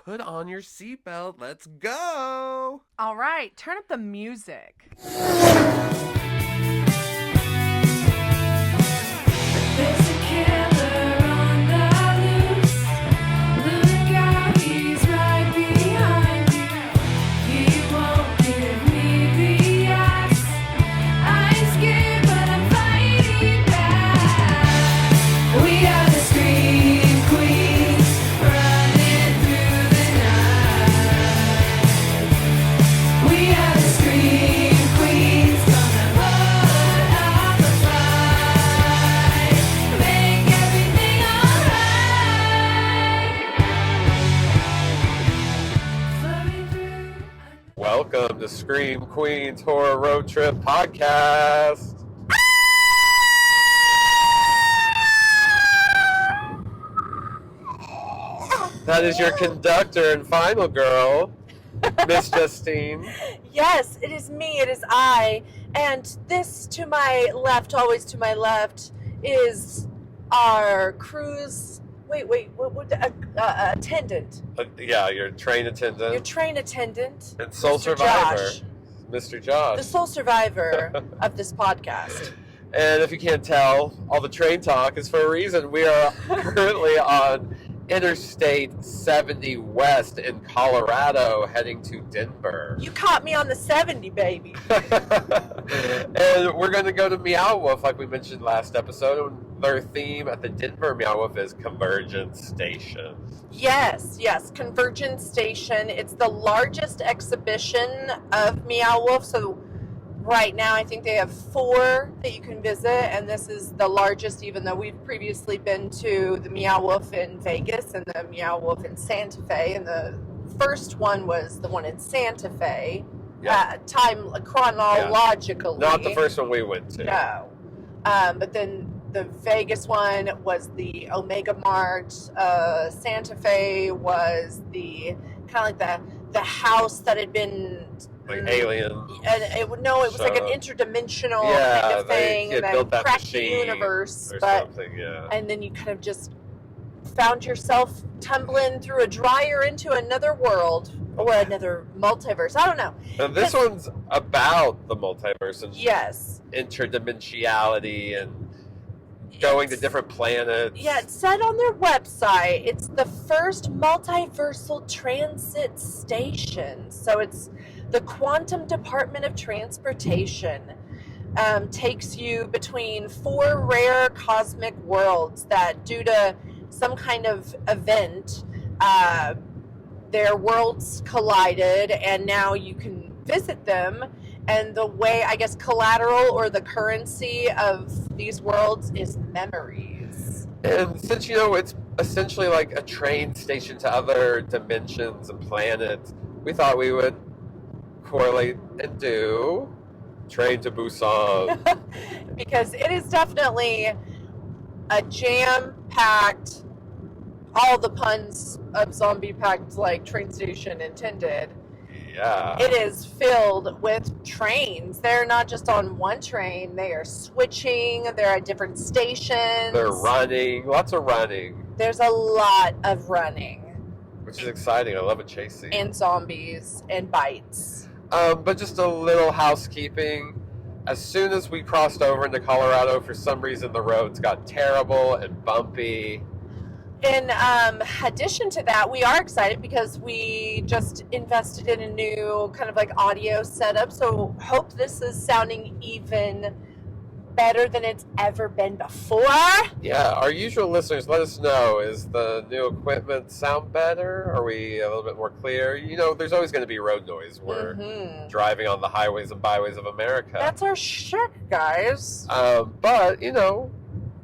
put on your seatbelt. Let's go. All right, turn up the music. There's a killer on the loose. Look out, he's right behind you. He won't give me the ass. I'm scared, but I'm fighting back. We are the scream queens, running through the night. We are the scream queens, gonna put up a fight, make everything alright. Floating through. Welcome to Scream Queens Horror Road Trip Podcast. That is your conductor and final girl, Miss Justine. Yes, it is me, it is I. And this to my left, always to my left, is our cruise. What attendant. Yeah, your train attendant. Your train attendant. and sole Mr. survivor, Josh. Mr. Josh. The sole survivor of this podcast. And if you can't tell, all the train talk is for a reason. We are currently on Interstate 70 West in Colorado, heading to Denver. You caught me on the 70, baby. And we're going to go to Meow Wolf, like we mentioned last episode. And their theme at the Denver Meow Wolf is Convergence Station. Yes, Convergence Station. It's the largest exhibition of Meow Wolf. So right now I think they have 4 that you can visit, and this is the largest, even though we've previously been to the Meow Wolf in Vegas and the Meow Wolf in Santa Fe, and the first one was the one in Santa Fe. Yeah. Time chronologically. Not the first one we went to. No. But then the Vegas one was the Omega Mart. Santa Fe was the kind of like the house that had been Like Alien. And it was like an interdimensional kind of thing, and then cracked the universe. Or but something, yeah. and then you kind of just found yourself tumbling through a dryer into another world or another multiverse. I don't know. And this one's about the multiverse and Yes. interdimensionality and going to different planets. Yeah, it said on their website it's the first multiversal transit station. So it's the Quantum Department of Transportation. Takes you between 4 rare cosmic worlds that, due to some kind of event, their worlds collided, and now you can visit them. And the way, I guess, collateral or the currency of these worlds is memories. And since, it's essentially like a train station to other dimensions and planets, we thought we would correlate and do Train to Busan. Because it is definitely a jam-packed, all the puns of zombie-packed, like, train station intended. Yeah. It is filled with trains. They're not just on one train. They are switching. They're at different stations. They're running. Lots of running. There's a lot of running. Which is exciting. I love a chase scene. And zombies and bites. But just a little housekeeping. As soon as we crossed over into Colorado, for some reason the roads got terrible and bumpy. In addition to that, we are excited because we just invested in a new kind of like audio setup. So hope this is sounding even better than it's ever been before. Yeah, our usual listeners, let us know. Is the new equipment sound better? Are we a little bit more clear? There's always going to be road noise. We're driving on the highways and byways of America. That's our shit, guys. But,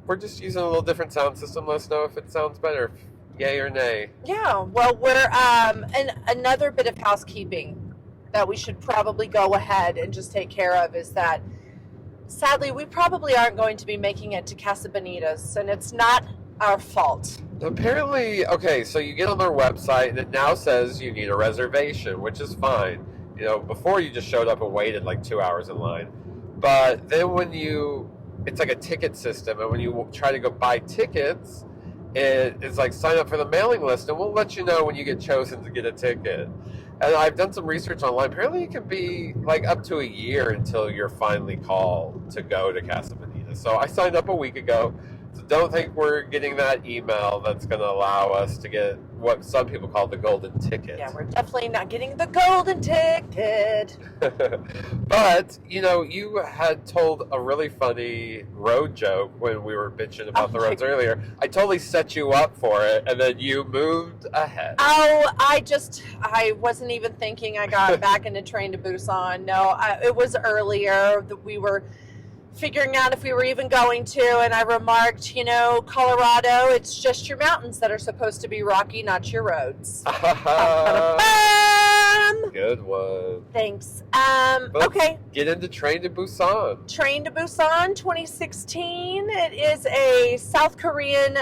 we're just using a little different sound system. Let us know if it sounds better. Yay or nay. Yeah, well, we're, and another bit of housekeeping that we should probably go ahead and just take care of is that, sadly, we probably aren't going to be making it to Casa Bonitas, and it's not our fault. Apparently, okay, so you get on their website, and it now says you need a reservation, which is fine. Before you just showed up and waited like 2 hours in line. But then it's like a ticket system, and when you try to go buy tickets, it's like sign up for the mailing list and we'll let you know when you get chosen to get a ticket. And I've done some research online. Apparently, it can be like up to a year until you're finally called to go to Casa Bonita. So I signed up a week ago. So don't think we're getting that email that's going to allow us to get what some people call the golden ticket. Yeah, we're definitely not getting the golden ticket. But, you know, you had told a really funny road joke when we were bitching about the roads earlier. I totally set you up for it, and then you moved ahead. Oh, I wasn't even thinking I got back into Train to Busan. No, it was earlier that we were figuring out if we were even going to, and I remarked, you know, Colorado, it's just your mountains that are supposed to be rocky, not your roads. Good one. Thanks. Let's Okay. Get into Train to Busan. Train to Busan 2016. It is a South Korean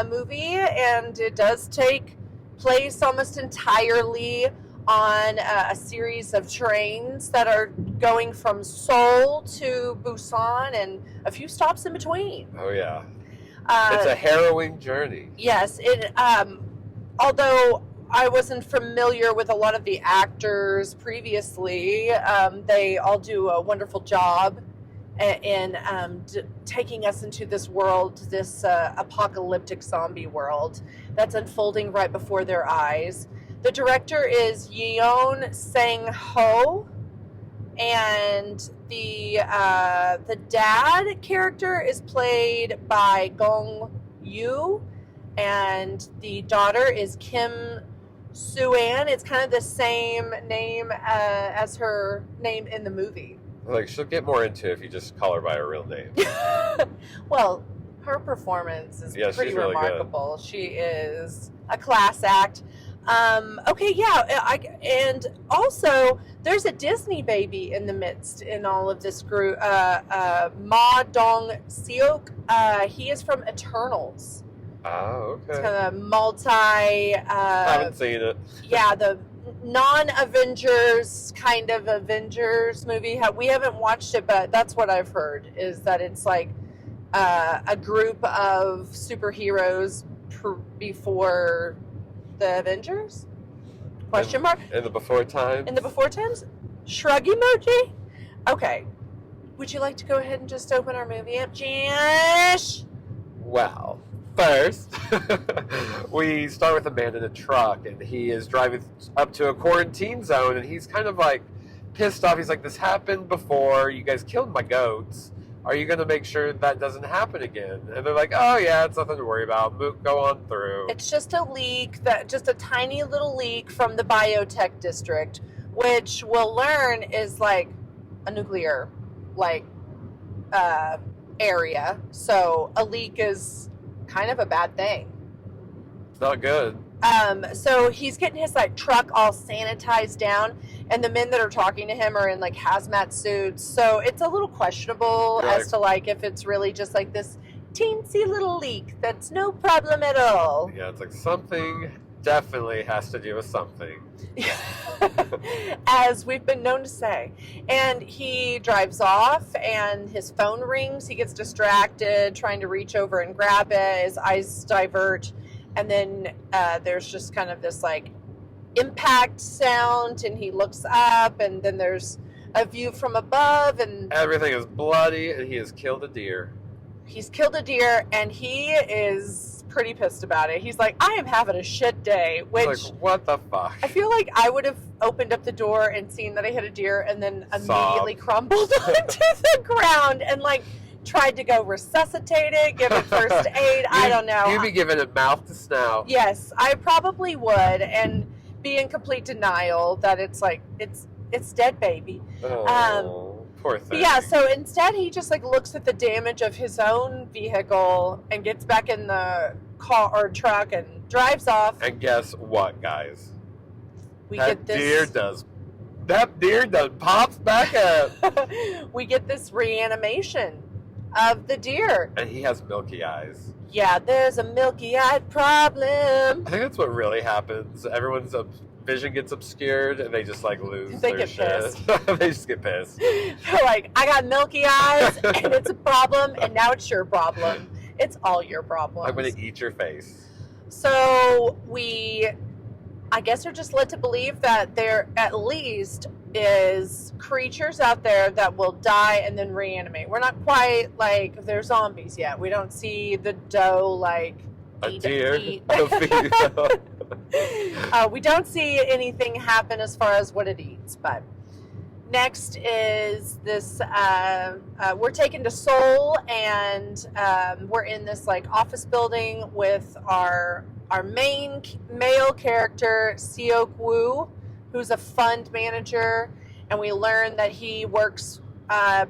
movie, and it does take place almost entirely on a series of trains that are going from Seoul to Busan and a few stops in between. Oh, yeah. It's a harrowing journey. Yes. Although I wasn't familiar with a lot of the actors previously, they all do a wonderful job in taking us into this world, this apocalyptic zombie world that's unfolding right before their eyes. The director is Yeon Sang-ho, and the dad character is played by Gong Yoo, and the daughter is Kim Soo-an. It's kind of the same name as her name in the movie. Like, she'll get more into it if you just call her by her real name. Well, her performance is pretty she's really remarkable. Good. She is a class act. Okay, yeah, and also there's a Disney baby in the midst in all of this group. Ma Dong-seok, he is from Eternals. Oh, okay. It's kind of I haven't seen it. Yeah, the non-Avengers kind of Avengers movie. We haven't watched it, but that's what I've heard, is that it's like a group of superheroes before the Avengers? Question mark? In the before times? In the before times? Shrug emoji? Okay. Would you like to go ahead and just open our movie up, Josh? Well, first, we start with a man in a truck, and he is driving up to a quarantine zone, and he's kind of like pissed off. He's like, this happened before. You guys killed my goats. Are you going to make sure that doesn't happen again? And they're like, oh, yeah, it's nothing to worry about. Go on through. It's just a leak, just a tiny little leak from the biotech district, which we'll learn is like a nuclear, area. So a leak is kind of a bad thing. It's not good. So he's getting his truck all sanitized down, and the men that are talking to him are in hazmat suits. So it's a little questionable as to if it's really just this teensy little leak that's no problem at all. Yeah, it's like something definitely has to do with something. As we've been known to say. And he drives off, and his phone rings. He gets distracted trying to reach over and grab it. His eyes divert. And then there's just kind of this impact sound, and he looks up, and then there's a view from above, and everything is bloody, and he has killed a deer. He's killed a deer, and he is pretty pissed about it. He's like, I am having a shit day, which what the fuck? I feel like I would have opened up the door and seen that I hit a deer, and then immediately crumbled onto the ground and tried to go resuscitate it, give it first aid. I don't know. You'd be giving it mouth to snout. Yes, I probably would, and be in complete denial that it's dead, baby. Oh, poor thing. Yeah, so instead he just looks at the damage of his own vehicle and gets back in the car or truck and drives off. And guess what, guys? That deer pops back up. We get this reanimation of the deer. And he has milky eyes. Yeah, there's a milky-eyed problem. I think that's what really happens. Everyone's vision gets obscured, and they just lose their shit. Pissed. They just get pissed. They're like, I got milky eyes, and it's a problem, and now it's your problem. It's all your problem. I'm going to eat your face. So I guess, are just led to believe that there at least is creatures out there that will die and then reanimate. We're not quite like they're zombies yet. We don't see the doe like A eat. deer. We don't see anything happen as far as what it eats. But next is this. We're taken to Seoul, and we're in this like office building with our main male character, Seok Woo, who's a fund manager, and we learn that he works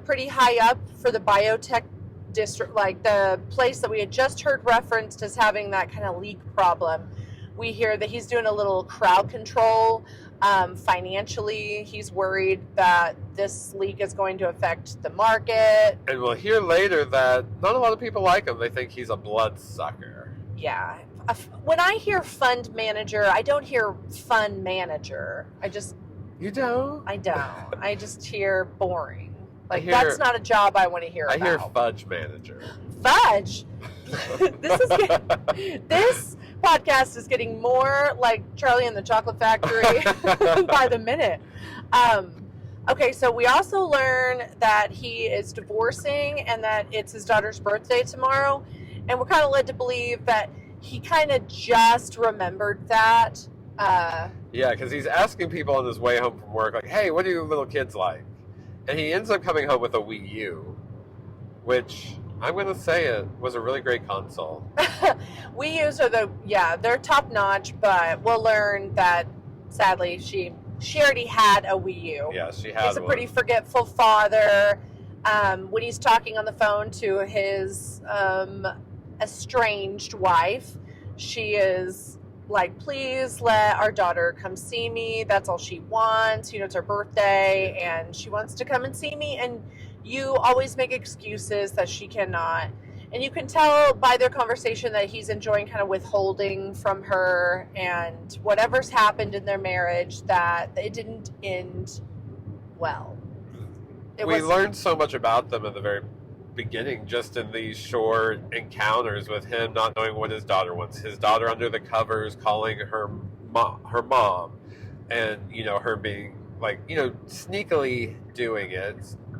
pretty high up for the biotech district, like the place that we had just heard referenced as having that kind of leak problem. We hear that he's doing a little crowd control. Financially, he's worried that this leak is going to affect the market. And we'll hear later that not a lot of people like him. They think he's a bloodsucker. Yeah. When I hear fund manager, I don't hear fun manager. You don't? I don't. I just hear boring. Like, hear- that's not a job I want to hear I about. hear fudge manager. Fudge? This podcast is getting more like Charlie and the Chocolate Factory by the minute. Okay, so we also learn that he is divorcing and that it's his daughter's birthday tomorrow. And we're kind of led to believe that he kind of just remembered that. Yeah, because he's asking people on his way home from work, like, hey, what do you little kids like? And he ends up coming home with a Wii U, which I'm going to say it was a really great console. Wii U's are they're top notch, but we'll learn that sadly she already had a Wii U. Yeah, she had He's a one. pretty forgetful father. When he's talking on the phone to his estranged wife, she is like, please let our daughter come see me. That's all she wants. It's her birthday and she wants to come and see me. And you always make excuses that she cannot. And you can tell by their conversation that he's enjoying kind of withholding from her, and whatever's happened in their marriage, that it didn't end well. We learned so much about them in the very beginning, just in these short encounters with him not knowing what his daughter wants. His daughter under the covers calling her mom, and her being like sneakily doing it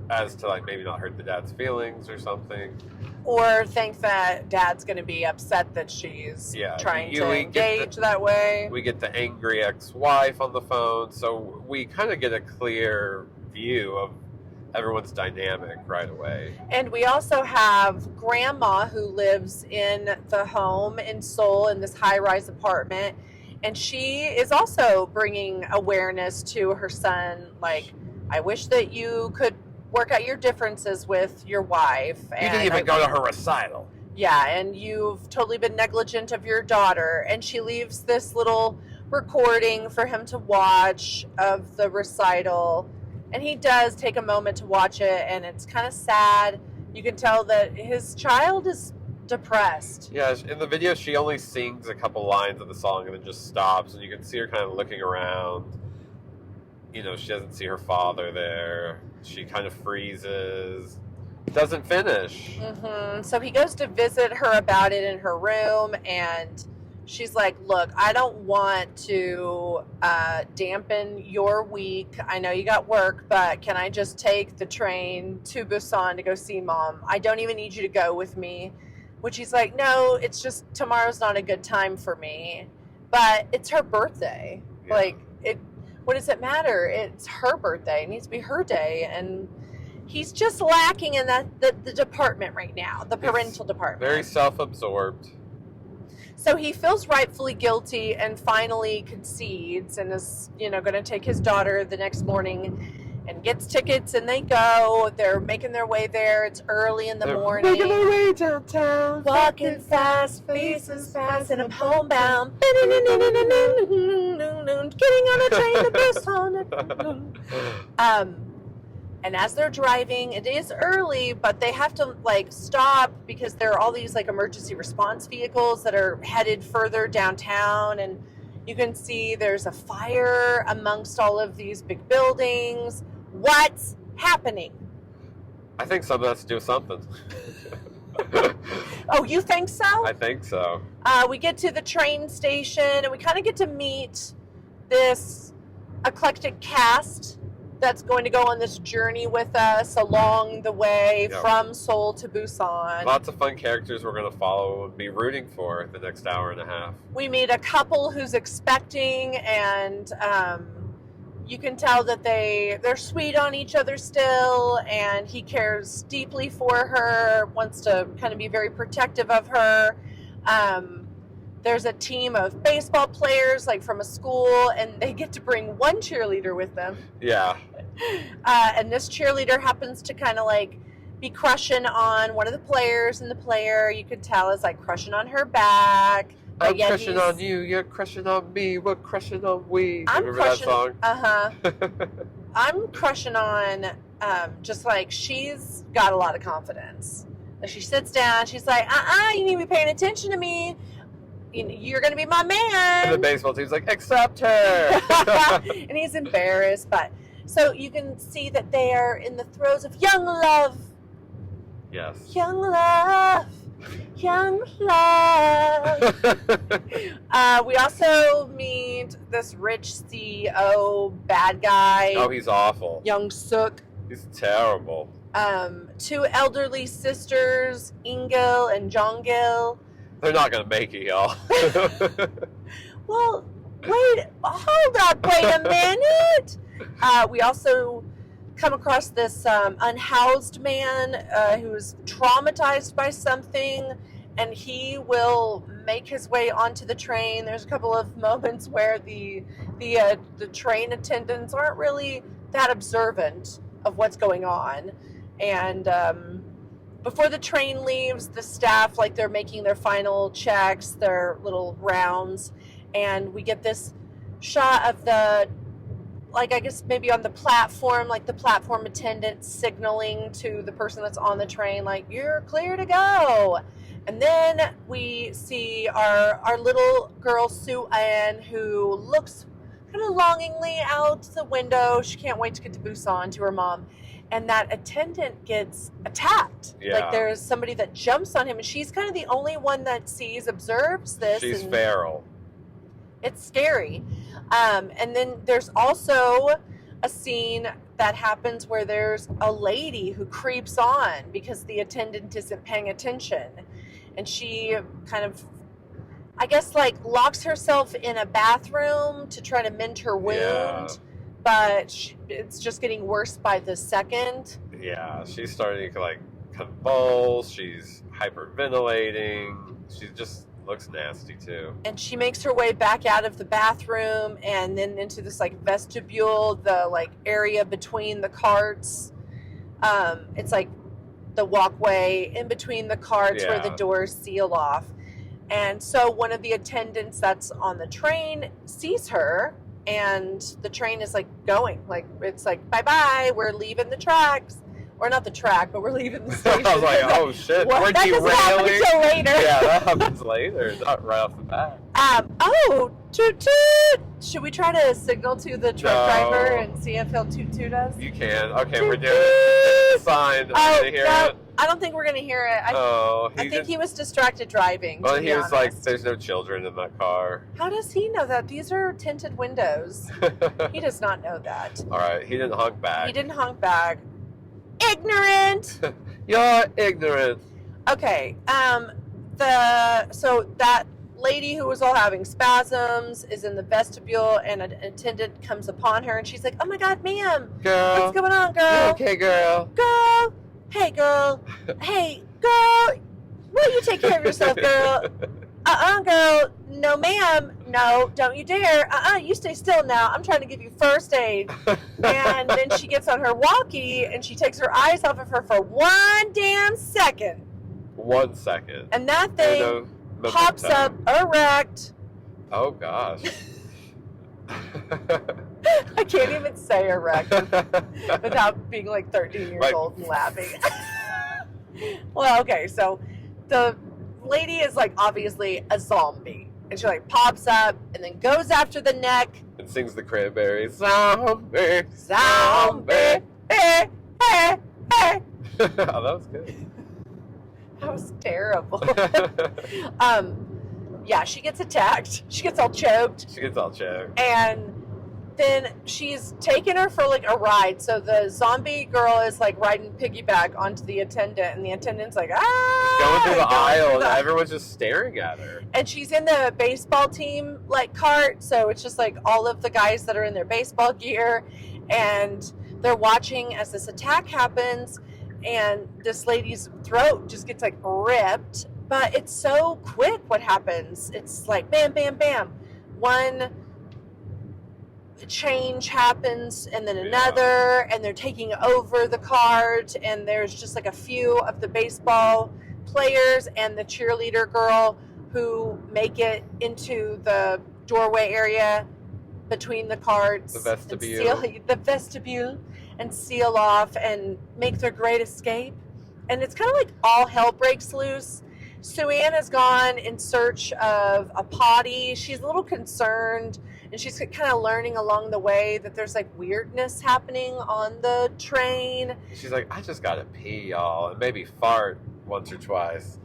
as to like maybe not hurt the dad's feelings or something, or think that dad's going to be upset that she's trying to engage that way. We get the angry ex-wife on the phone, so we kind of get a clear view of everyone's dynamic right away. And we also have Grandma, who lives in the home in Seoul in this high-rise apartment, and she is also bringing awareness to her son, like, I wish that you could work out your differences with your wife. You didn't even go to her recital. Yeah, and you've totally been negligent of your daughter. And she leaves this little recording for him to watch of the recital. And he does take a moment to watch it, and it's kind of sad. You can tell that his child is depressed. Yeah, in the video, she only sings a couple lines of the song and then just stops, and you can see her kind of looking around. She doesn't see her father there. She kind of freezes. Doesn't finish. Mm-hmm. So he goes to visit her about it in her room, and she's like, look, I don't want to dampen your week. I know you got work, but can I just take the train to Busan to go see Mom? I don't even need you to go with me. Which he's like, no, it's just tomorrow's not a good time for me. But it's her birthday. Yeah. Like, what does it matter? It's her birthday. It needs to be her day. And he's just lacking in the department right now, the parental department. Very self-absorbed. So he feels rightfully guilty and finally concedes and is, going to take his daughter the next morning and gets tickets, and they go. They're making their way there. It's early in the morning. Making their way downtown. Walking fast, faces fast, and I'm homebound. Getting on a train to Busan. And as they're driving, it is early, but they have to stop because there are all these emergency response vehicles that are headed further downtown, and you can see there's a fire amongst all of these big buildings. What's happening? I think some of that's to do with something. Oh, you think so? I think so. We get to the train station and we kind of get to meet this eclectic cast that's going to go on this journey with us along the way from Seoul to Busan. Lots of fun characters we're going to follow and be rooting for the next hour and a half. We meet a couple who's expecting, and you can tell that they're sweet on each other still, and he cares deeply for her, wants to kind of be very protective of her. There's a team of baseball players, like from a school, and they get to bring one cheerleader with them. Yeah. And this cheerleader happens to kind of like be crushing on one of the players, and the player, you could tell, is like crushing on her back. I'm crushing on you, you're crushing on me, we're crushing on we. Remember that song? I'm crushing on, just like, she's got a lot of confidence. Like, she sits down, she's like, you need to be paying attention to me. You're going to be my man. And the baseball team's like, accept her. And he's embarrassed, but so you can see that they are in the throes of young love. Yes. Young love. Young love. We also meet this rich CEO bad guy. Oh, he's awful. Young Sook. He's terrible. Two elderly sisters, Ingil and Jonggil. They're not going to make it, y'all. Well, hold up, wait a minute. We also come across this unhoused man who's traumatized by something, and he will make his way onto the train. There's a couple of moments where the train attendants aren't really that observant of what's going on, and before the train leaves, the staff, like, they're making their final checks, their little rounds, and we get this shot of the, like, I guess maybe on the platform, like the platform attendant signaling to the person that's on the train, like, you're clear to go. And then we see our little girl, Sue Ann, who looks kind of longingly out the window. She can't wait to get to Busan, to her mom. And that attendant gets attacked. Yeah. Like, there's somebody that jumps on him, and she's kind of the only one that observes this. She's feral. It's scary. And then there's also a scene that happens where there's a lady who creeps on because the attendant isn't paying attention. And she kind of, I guess, like, locks herself in a bathroom to try to mend her wound. Yeah. But it's just getting worse by the second. Yeah, she's starting to, like, convulse. She's hyperventilating. She just looks nasty, too. And she makes her way back out of the bathroom and then into this, like, vestibule, the, like, area between the carts. It's like the walkway in between the carts where the doors seal off. And so one of the attendants that's on the train sees her, and the train is, like, going. Like, it's like, bye-bye, we're leaving the tracks. Or not the track, but we're leaving the station. I was like, oh, shit, we're that derailing. doesn't happen until later. Yeah, that happens later, not right off the bat. Toot toot! Should we try to signal to the truck driver and see if he'll toot toot us? You can. Okay, toot, we're doing it. Sign. I'm gonna hear it. I don't think we're going to hear it. I think he was distracted driving. Well, he was like, there's no children in that car. How does he know that? These are tinted windows. He does not know that. All right, he didn't honk back. He didn't honk back. Ignorant! You're ignorant. Okay, so that lady who was all having spasms is in the vestibule, and an attendant comes upon her, and she's like, oh my god, ma'am! Girl. What's going on, girl? You okay, girl? Girl! Hey, girl! Hey, girl! Will you take care of yourself, girl? Girl. No, ma'am. No, don't you dare. You stay still now. I'm trying to give you first aid. And then she gets on her walkie, and she takes her eyes off of her for 1 damn second. 1 second. And that thing pops up erect. Oh, gosh. I can't even say erect without being like 13 years old and laughing. Well, okay, so the lady is like obviously a zombie, and she like pops up and then goes after the neck and sings the Cranberries. Zombie, zombie, hey, hey, hey. Oh, that was good. That was terrible. Yeah, she gets attacked. She gets all choked. And then she's taking her for like a ride. So the zombie girl is like riding piggyback onto the attendant, and the attendant's like, ah! Going through the aisle, and everyone's just staring at her. And she's in the baseball team like cart, so it's just like all of the guys that are in their baseball gear, and they're watching as this attack happens, and this lady's throat just gets like ripped. But it's so quick what happens. It's like bam, bam, bam. One change happens and then another, and they're taking over the cart, and there's just like a few of the baseball players and the cheerleader girl who make it into the doorway area between the carts, the vestibule, and seal off and make their great escape. And it's kind of like all hell breaks loose. Sue-Ann has gone in search of a potty. She's a little concerned, and she's kind of learning along the way that there's like weirdness happening on the train. She's like, I just gotta pee, y'all, and maybe fart once or twice.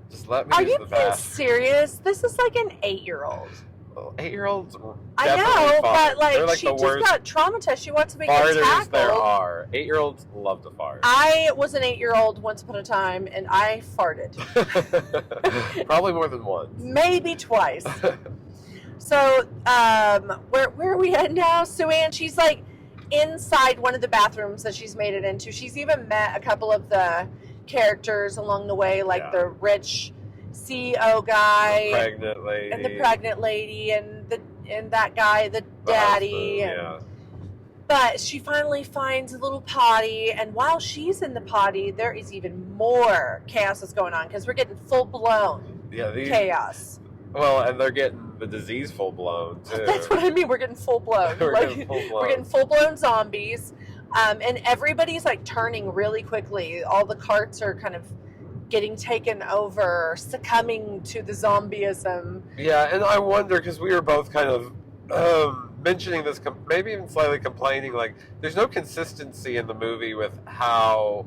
Just let me use the bathroom. Are you being serious? This is like an 8-year-old. Well, 8-year-olds. I know, but like she just worst got traumatized. She wants to make farters a tackle. There are 8-year-olds love to fart. I was an 8-year-old once upon a time, and I farted. Probably more than once. Maybe twice. So, where are we at now? Sue-Ann, she's like inside one of the bathrooms that she's made it into. She's even met a couple of the characters along the way, like the rich CEO guy, the pregnant lady, and that guy, the daddy. Husband, But she finally finds a little potty, and while she's in the potty, there is even more chaos that's going on, because we're getting full-blown chaos. Well, and they're getting the disease full-blown, too. That's what I mean. We're getting full-blown. We're getting full-blown zombies, and everybody's, like, turning really quickly. All the carts are kind of getting taken over, succumbing to the zombieism. Yeah, and I wonder, because we were both kind of mentioning this, maybe even slightly complaining, like, there's no consistency in the movie with how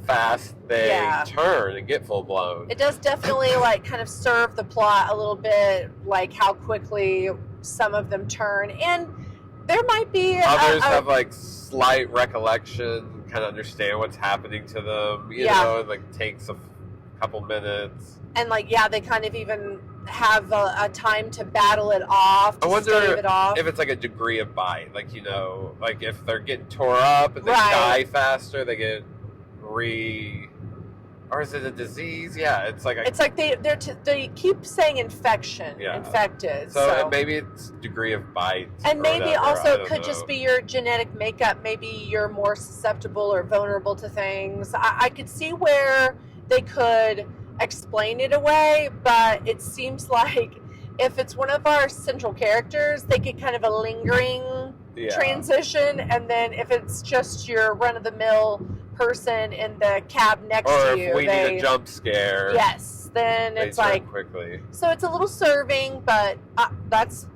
fast they turn and get full blown. It does definitely like kind of serve the plot a little bit, like how quickly some of them turn, and there might be others have like slight recollection, kind of understand what's happening to them, you know, and like takes a couple minutes, and like they kind of even have a time to battle it off. I wonder if it's like a degree of bite, like, you know, like if they're getting tore up and they die faster, they get or is it a disease? Yeah, it's like they keep saying infected. So maybe it's degree of bite, and maybe also it could just be your genetic makeup. Maybe you're more susceptible or vulnerable to things. I could see where they could explain it away, but it seems like if it's one of our central characters, they get kind of a lingering transition, and then if it's just your run-of-the-mill person in the cab next to you, or if we need a jump scare, then it's like quickly. So it's a little serving, but that's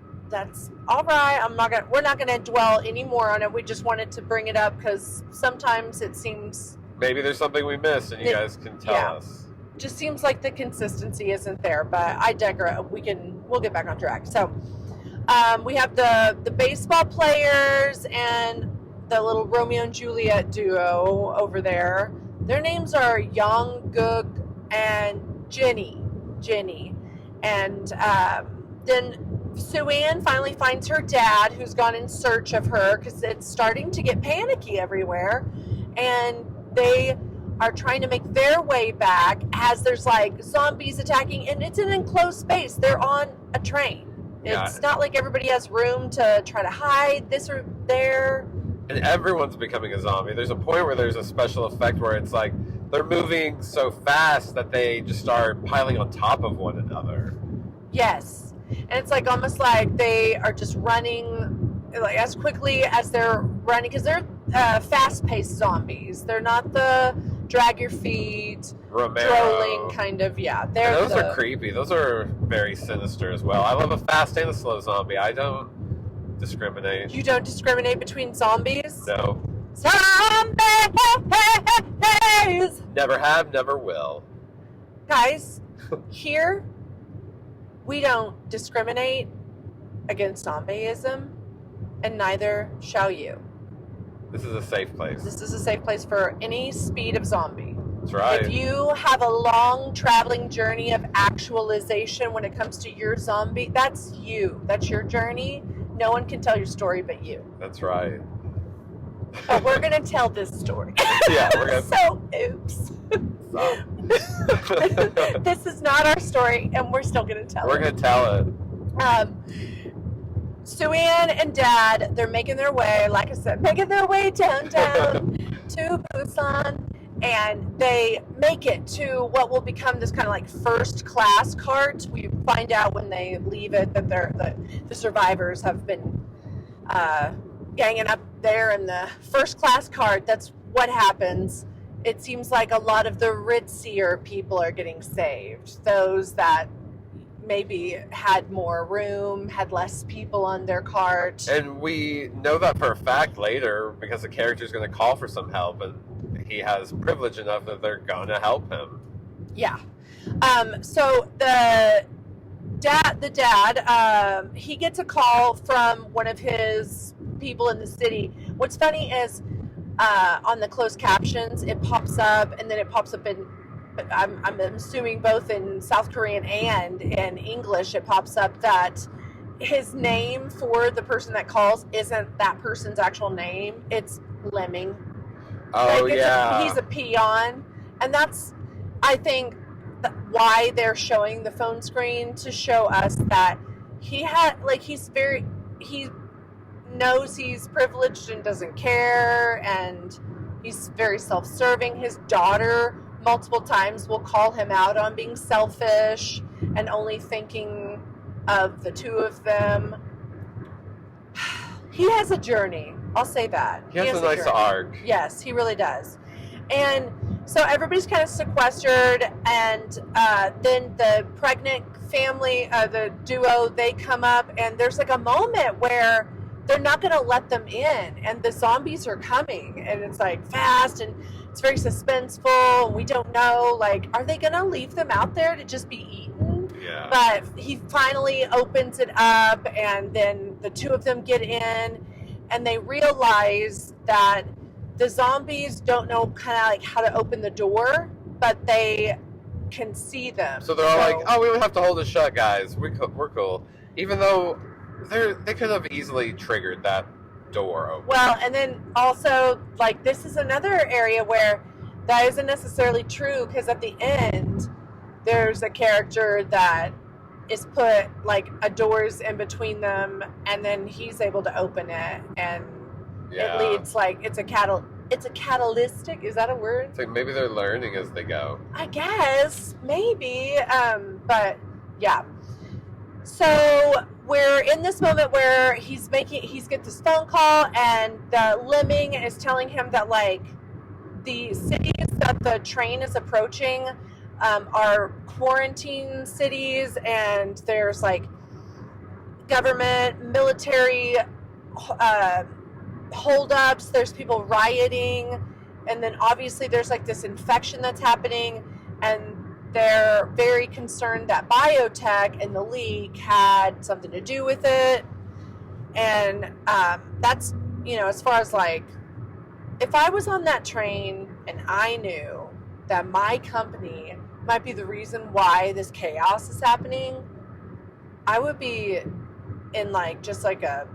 all right. We're not gonna dwell any more on it. We just wanted to bring it up because sometimes it seems maybe there's something we missed, and you guys can tell us. Just seems like the consistency isn't there, but I digress. We'll get back on track. So we have the baseball players and the little Romeo and Juliet duo over there. Their names are Young Gook and Jenny. And then Sue-Ann finally finds her dad, who's gone in search of her because it's starting to get panicky everywhere, and they are trying to make their way back as there's like zombies attacking, and it's an enclosed space. They're on a train. It's not like everybody has room to try to hide this or there. And everyone's becoming a zombie. There's a point where there's a special effect where it's like they're moving so fast that they just start piling on top of one another. Yes. And it's like almost like they are just running like as quickly as they're running, because they're fast-paced zombies. They're not the drag your feet, strolling kind of. Those are creepy. Those are very sinister as well. I love a fast and a slow zombie. I don't discriminate. You don't discriminate between zombies? No. Zombies! Never have, never will. Guys, here we don't discriminate against zombieism, and neither shall you. This is a safe place. This is a safe place for any speed of zombie. That's right. If you have a long traveling journey of actualization when it comes to your zombie, that's you. That's your journey. No one can tell your story but you. That's right. But we're going to tell this story. Yeah, we're going to. So, oops. This is not our story, and we're still going to tell We're it. going to tell it. Sue-Ann and Dad, they're making their way, like I said, making their way downtown to Busan. And they make it to what will become this kind of like first class cart. We find out when they leave it that the survivors have been ganging up there in the first class cart. That's what happens. It seems like a lot of the ritzier people are getting saved. Those that maybe had more room, had less people on their cart. And we know that for a fact later because the character's going to call for some help, and he has privilege enough that they're going to help him. Yeah. So the dad, he gets a call from one of his people in the city. What's funny is on the closed captions, it pops up, and then it pops up in, I'm assuming both in South Korean and in English, it pops up that his name for the person that calls isn't that person's actual name. It's Lemming. Oh, like yeah. He's a peon. And that's, I think, why they're showing the phone screen, to show us that he knows he's privileged and doesn't care, and he's very self-serving. His daughter multiple times will call him out on being selfish and only thinking of the two of them. He has a journey. I'll say that. He has a nice journey. arc. Yes, he really does. And so everybody's kind of sequestered, and then the pregnant family, the duo, they come up, and there's like a moment where they're not going to let them in, and the zombies are coming, and it's like fast, and it's very suspenseful, and we don't know, like, are they going to leave them out there to just be eaten? Yeah. But he finally opens it up, and then the two of them get in, and they realize that the zombies don't know kind of like how to open the door, but they can see them. So they're all like, "Oh, we don't have to hold it shut, guys. We're cool." Even though they could have easily triggered that door open. Well, and then also, like, this is another area where that isn't necessarily true, because at the end, there's a character that is put like a doors in between them, and then he's able to open it, and it leads like it's a catalytic. Is that a word? It's like maybe they're learning as they go. I guess maybe, but yeah. So we're in this moment where he's get this phone call, and the Lemming is telling him that like the cities that the train is approaching are quarantine cities, and there's like government, military holdups, there's people rioting, and then obviously there's like this infection that's happening, and they're very concerned that biotech and the leak had something to do with it. And that's, as far as like, if I was on that train and I knew that my company might be the reason why this chaos is happening, I would be in like just like a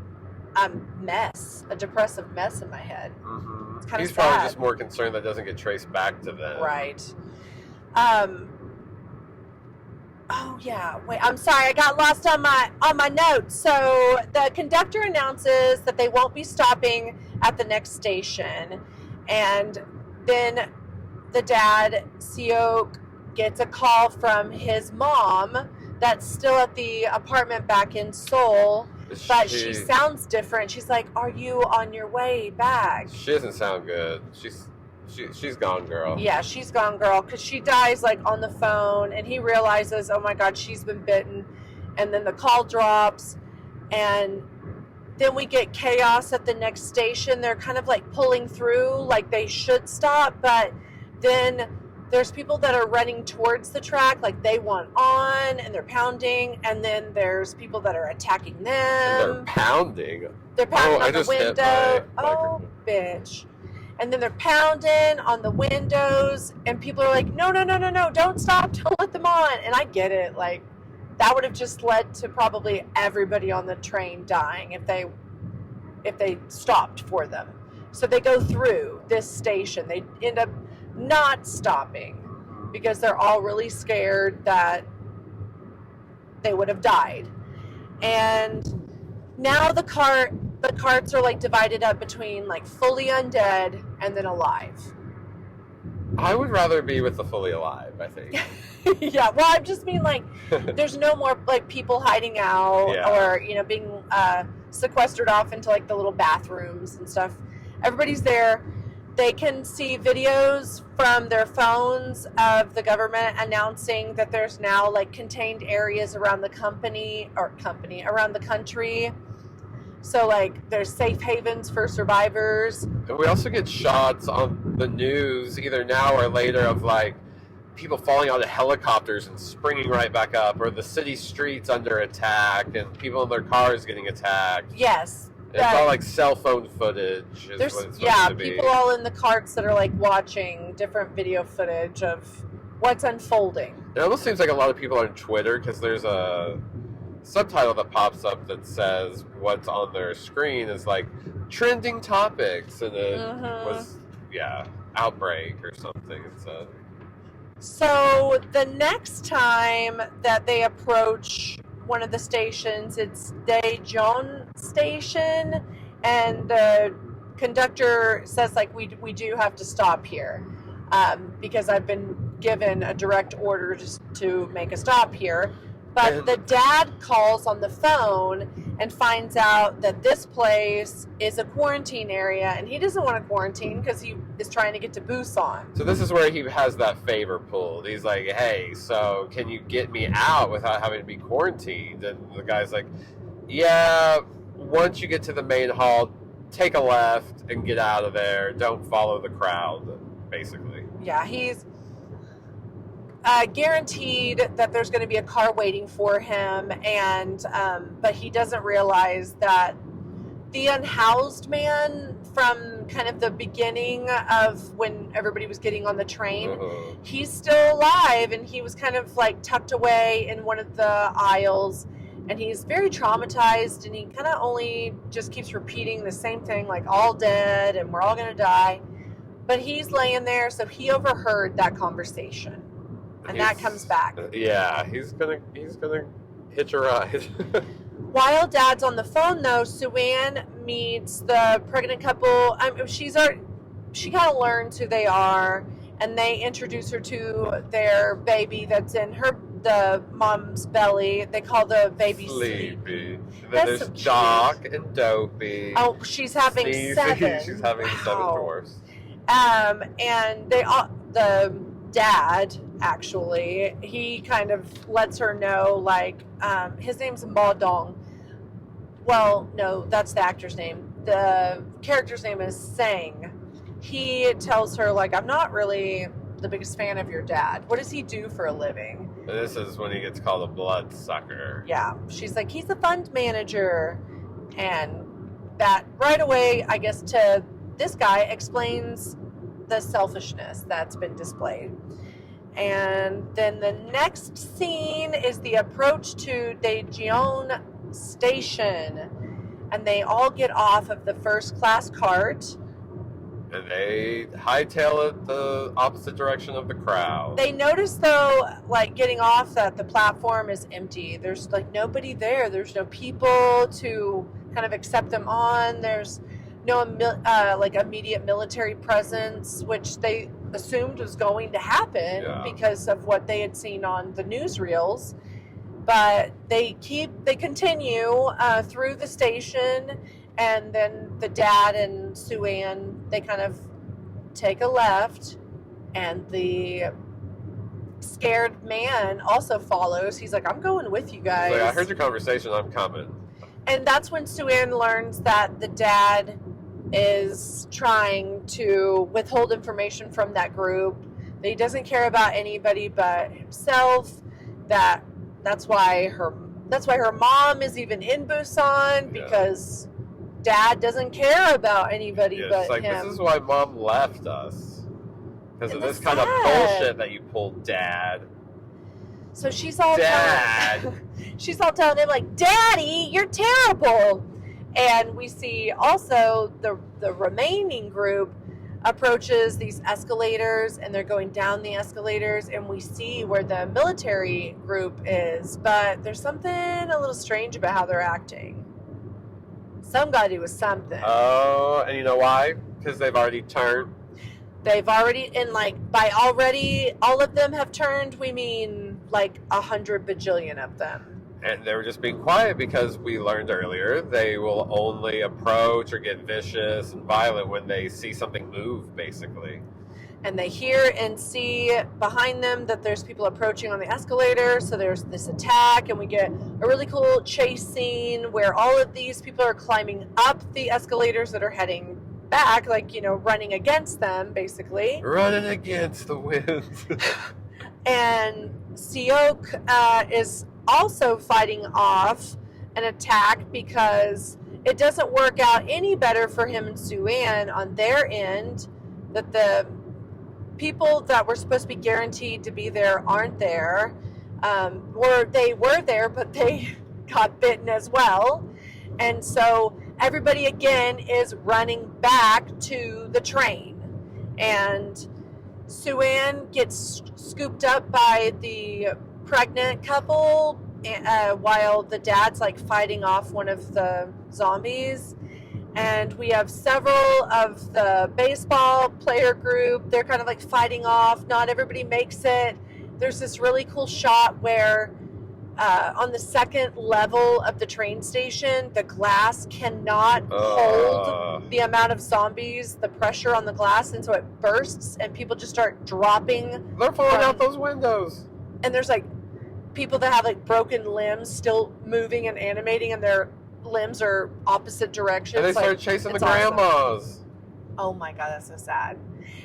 mess, a depressive mess in my head. Mm-hmm. It's kind of He's sad. probably just more concerned that doesn't get traced back to them. Right. Oh yeah. Wait, I'm sorry. I got lost on my notes. So the conductor announces that they won't be stopping at the next station, and then the dad, Seok, gets a call from his mom that's still at the apartment back in Seoul, but she sounds different. She's like, "Are you on your way back?" She doesn't sound good. She's gone, girl. Yeah, she's gone, girl, because she dies like on the phone, and he realizes, oh my God, she's been bitten, and then the call drops, and then we get chaos at the next station. They're kind of like pulling through, like they should stop, but then There's people that are running towards the track, like they want on, and they're pounding. And then there's people that are attacking them. And they're pounding. They're pounding on the just hit window. my Oh, microphone. bitch. And then they're pounding on the windows, and people are like, no, don't stop, don't let them on. And I get it. Like, that would have just led to probably everybody on the train dying if they stopped for them. So they go through this station. They end up not stopping because they're all really scared that they would have died. And now the carts are like divided up between like fully undead and then alive. I would rather be with the fully alive, I think. Yeah, well, I just mean like there's no more like people hiding out or being sequestered off into like the little bathrooms and stuff. Everybody's there. They can see videos from their phones of the government announcing that there's now like contained areas around the around the country. So like there's safe havens for survivors. And we also get shots on the news either now or later of like people falling out of helicopters and springing right back up, or the city streets under attack and people in their cars getting attacked. Yes. It's all like cell phone footage. There's what it's supposed to be. People all in the carts that are like watching different video footage of what's unfolding. It almost seems like a lot of people on Twitter, because there's a subtitle that pops up that says what's on their screen is like trending topics, and it was outbreak or something. It said. So the next time that they approach one of the stations, it's Daejeon Station, and the conductor says like we do have to stop here because I've been given a direct order to make a stop here. But the dad calls on the phone and finds out that this place is a quarantine area, and he doesn't want to quarantine because he is trying to get to Busan. So this is where he has that favor pulled. He's like, hey, so can you get me out without having to be quarantined? And the guy's like, yeah, once you get to the main hall, take a left and get out of there. Don't follow the crowd, basically. Yeah, he's guaranteed that there's going to be a car waiting for him, and but he doesn't realize that the unhoused man from kind of the beginning of when everybody was getting on the train, he's still alive, and he was kind of like tucked away in one of the aisles, and he's very traumatized, and he kind of only just keeps repeating the same thing, like all dead and we're all going to die. But he's laying there, so he overheard that conversation. And that comes back. Yeah, he's gonna hitch a ride. While Dad's on the phone, though, Sue-Ann meets the pregnant couple. She kind of learns who they are, and they introduce her to their baby that's in the mom's belly. They call the baby Sleepy. And then there's so Doc and Dopey. Oh, she's having 7. She's having 7 dwarfs. And the dad, actually, he kind of lets her know, like, his name's Ma Dong. Well, no, that's the actor's name. The character's name is Sang. He tells her, like, I'm not really the biggest fan of your dad. What does he do for a living? And this is when he gets called a bloodsucker. Yeah. She's like, he's a fund manager. And that right away, I guess, to this guy explains the selfishness that's been displayed. And then the next scene is the approach to Daejeon Station, and they all get off of the first class cart, and they hightail it the opposite direction of the crowd. They notice, though, like getting off, that the platform is empty. There's like nobody there. There's no people to kind of accept them on. There's no like immediate military presence, which they assumed was going to happen because of what they had seen on the newsreels. But they continue through the station, and then the dad and Sue-Ann, they kind of take a left, and the scared man also follows. He's like, I'm going with you guys. Like, I heard your conversation, I'm coming. And that's when Sue-Ann learns that the dad is trying to withhold information from that group that he doesn't care about anybody but himself. That's why her mom is even in Busan, because Dad doesn't care about anybody but it's like, him. this is why Mom left us, because of And this that's kind of sad. bullshit that you pulled, Dad. So she's all Dad. she's all telling him like, "Daddy, you're terrible." And we see also the remaining group approaches these escalators, and they're going down the escalators, and we see where the military group is, but there's something a little strange about how they're acting. Some gotta do with something. Oh, and you know why? Because they've already turned. They've already, and like by already, all of them have turned. We mean like 100 bajillion of them. And they were just being quiet because we learned earlier they will only approach or get vicious and violent when they see something move, basically. And they hear and see behind them that there's people approaching on the escalator, so there's this attack, and we get a really cool chase scene where all of these people are climbing up the escalators that are heading back, like, you know, running against them, basically. Running against the wind. And Seok is also fighting off an attack because it doesn't work out any better for him and Sue-Ann on their end, that the people that were supposed to be guaranteed to be there aren't there. They were there, but they got bitten as well. And so everybody again is running back to the train. And Sue-Ann gets scooped up by the pregnant couple while the dad's like fighting off one of the zombies. And we have several of the baseball player group. They're kind of like fighting off. Not everybody makes it. There's this really cool shot where on the second level of the train station, the glass cannot hold the amount of zombies, the pressure on the glass, and so it bursts and people just start dropping. They're falling out those windows. And there's like people that have like broken limbs still moving and animating, and their limbs are opposite directions. And they start chasing the grandmas. Awesome. Oh my god, that's so sad.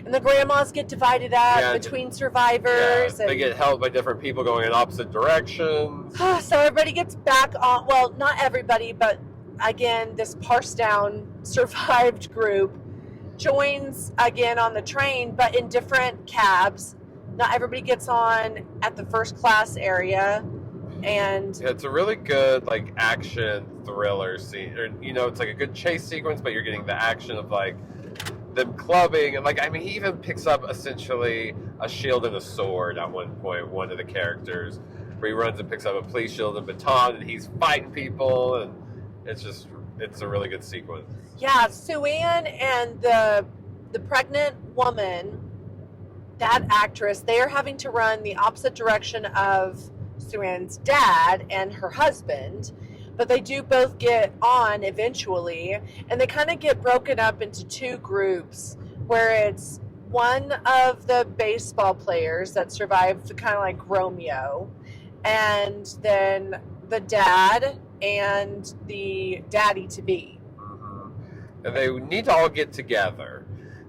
And the grandmas get divided up between survivors. Yeah, they get held by different people going in opposite directions. So everybody gets back on. Well, not everybody, but again, this parsed down survived group joins again on the train, but in different cabs. Not everybody gets on at the first class area. And yeah, it's a really good like action thriller scene. Or, you know, it's like a good chase sequence, but you're getting the action of like them clubbing, and like, I mean, he even picks up essentially a shield and a sword at one point, one of the characters, where he runs and picks up a police shield and baton, and he's fighting people, and it's a really good sequence. Yeah, Sue-Ann and the pregnant woman, that actress, they are having to run the opposite direction of Sue-Ann's dad and her husband, but they do both get on eventually, and they kind of get broken up into two groups, where it's one of the baseball players that survived, kind of like Romeo, and then the dad and the daddy-to-be. And they need to all get together.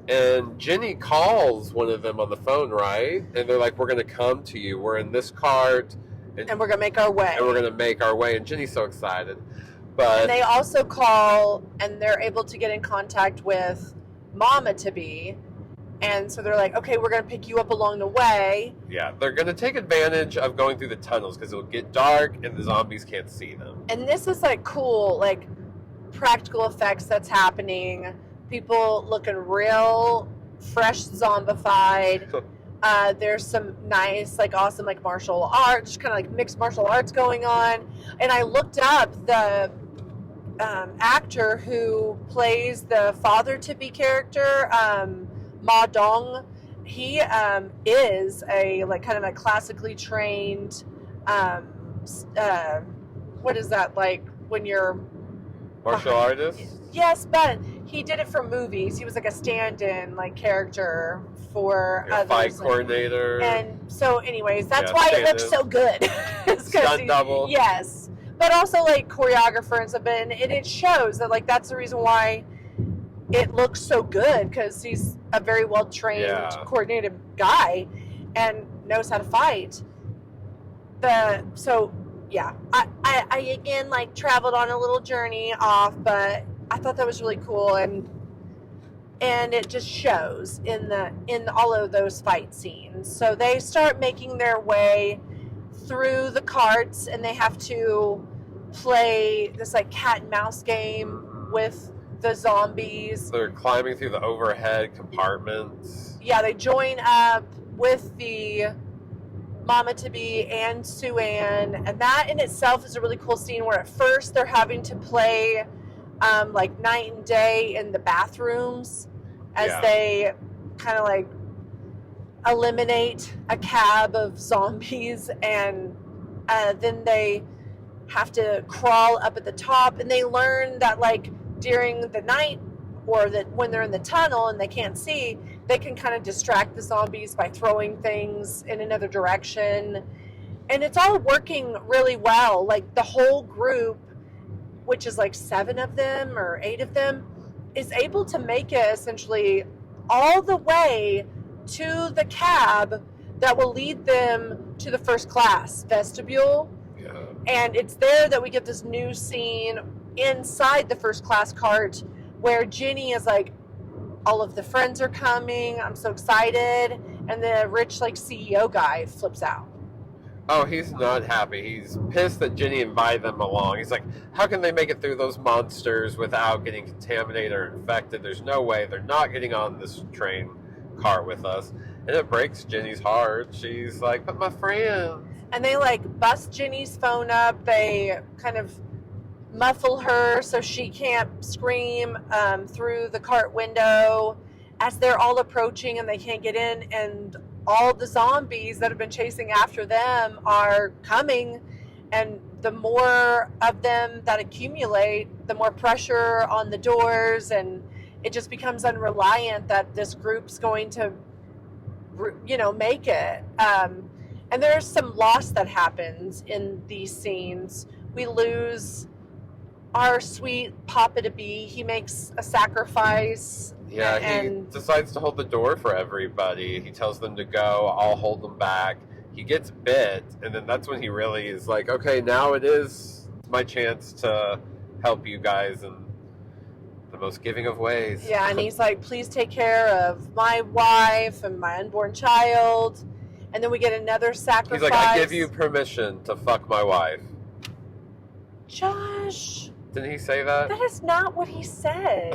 And Jenny calls one of them on the phone, right? And they're like, we're going to come to you. We're in this cart. And we're going to make our way. And we're going to make our way. And Jenny's so excited. But and they also call, and they're able to get in contact with Mama-to-be. And so they're like, okay, we're going to pick you up along the way. Yeah, they're going to take advantage of going through the tunnels because it'll get dark and the zombies can't see them. And this is like cool, like practical effects that's happening. People looking real fresh zombified. There's some nice, like awesome, like martial arts, just kind of like mixed martial arts going on. And I looked up the actor who plays the father-to-be character, Ma Dong. He is a like kind of a classically trained. What is that like when you're martial artist? Yes, but he did it for movies. He was like a stand-in like character for others. Fight coordinator. And so, anyways, that's why it looks so good. Stunt double. Yes, but also like choreographer and stuff, and it shows that like that's the reason why it looks so good, because he's a very well trained, coordinated guy, and knows how to fight. I again like traveled on a little journey off, but I thought that was really cool, and it just shows in all of those fight scenes. So they start making their way through the carts, and they have to play this like cat and mouse game with the zombies. They're climbing through the overhead compartments. Yeah, they join up with the Mama to Be and Sue-Ann, and that in itself is a really cool scene where at first they're having to play like night and day in the bathrooms as they kind of like eliminate a cab of zombies, and then they have to crawl up at the top, and they learn that like during the night, or that when they're in the tunnel and they can't see, they can kind of distract the zombies by throwing things in another direction. And it's all working really well. Like the whole group, which is like 7 of them or 8 of them, is able to make it essentially all the way to the cab that will lead them to the first class vestibule. Yeah. And it's there that we get this new scene inside the first class cart where Ginny is like, all of the friends are coming, I'm so excited, and the rich like CEO guy flips out. Oh, he's not happy. He's pissed that Ginny invited them along. He's like, how can they make it through those monsters without getting contaminated or infected? There's no way. They're not getting on this train car with us. And it breaks Ginny's heart. She's like, but my friends. And they like bust Ginny's phone up. They kind of muffle her so she can't scream through the cart window as they're all approaching and they can't get in, and all the zombies that have been chasing after them are coming, and the more of them that accumulate, the more pressure on the doors, and it just becomes unreliant that this group's going to make it. And there's some loss that happens in these scenes. We lose our sweet Papa to Be. He makes a sacrifice. Yeah, and he decides to hold the door for everybody. He tells them to go. I'll hold them back. He gets bit, and then that's when he really is like, okay, now it is my chance to help you guys in the most giving of ways. Yeah, and he's like, please take care of my wife and my unborn child. And then we get another sacrifice. He's like, I give you permission to fuck my wife. Josh. Didn't he say that? That is not what he said.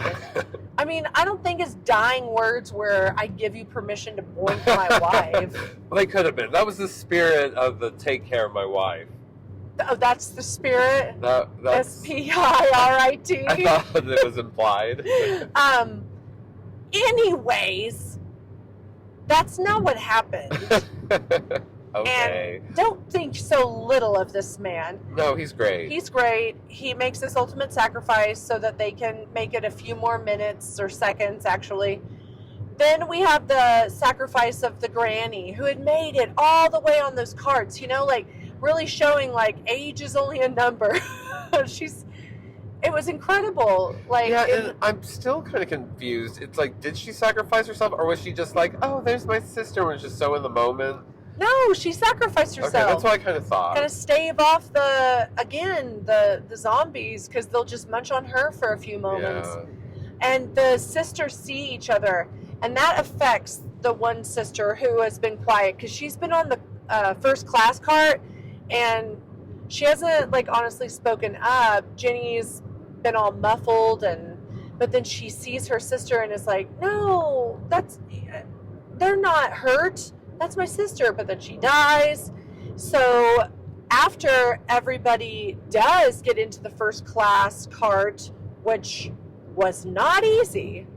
I mean, I don't think his dying words were, I give you permission to boink my wife. Well, they could have been. That was the spirit of the take care of my wife. Oh, that's the spirit? That's S-P-I-R-I-T? I thought it was implied. Anyways, that's not what happened. Okay. And don't think so little of this man. No, he's great. He's great. He makes this ultimate sacrifice so that they can make it a few more minutes or seconds, actually. Then we have the sacrifice of the granny who had made it all the way on those carts, like really showing like age is only a number. It was incredible. And I'm still kind of confused. It's like, did she sacrifice herself, or was she just like, oh, there's my sister, and was just so in the moment? No, she sacrificed herself. Okay, that's what I kind of thought. Kind of stave off the zombies, because they'll just munch on her for a few moments. Yeah. And the sisters see each other, and that affects the one sister who has been quiet, because she's been on the first class cart, and she hasn't honestly spoken up. Jenny's been all muffled, but then she sees her sister and is like, no, they're not hurt. That's my sister. But then she dies. So after everybody does get into the first class cart, which was not easy,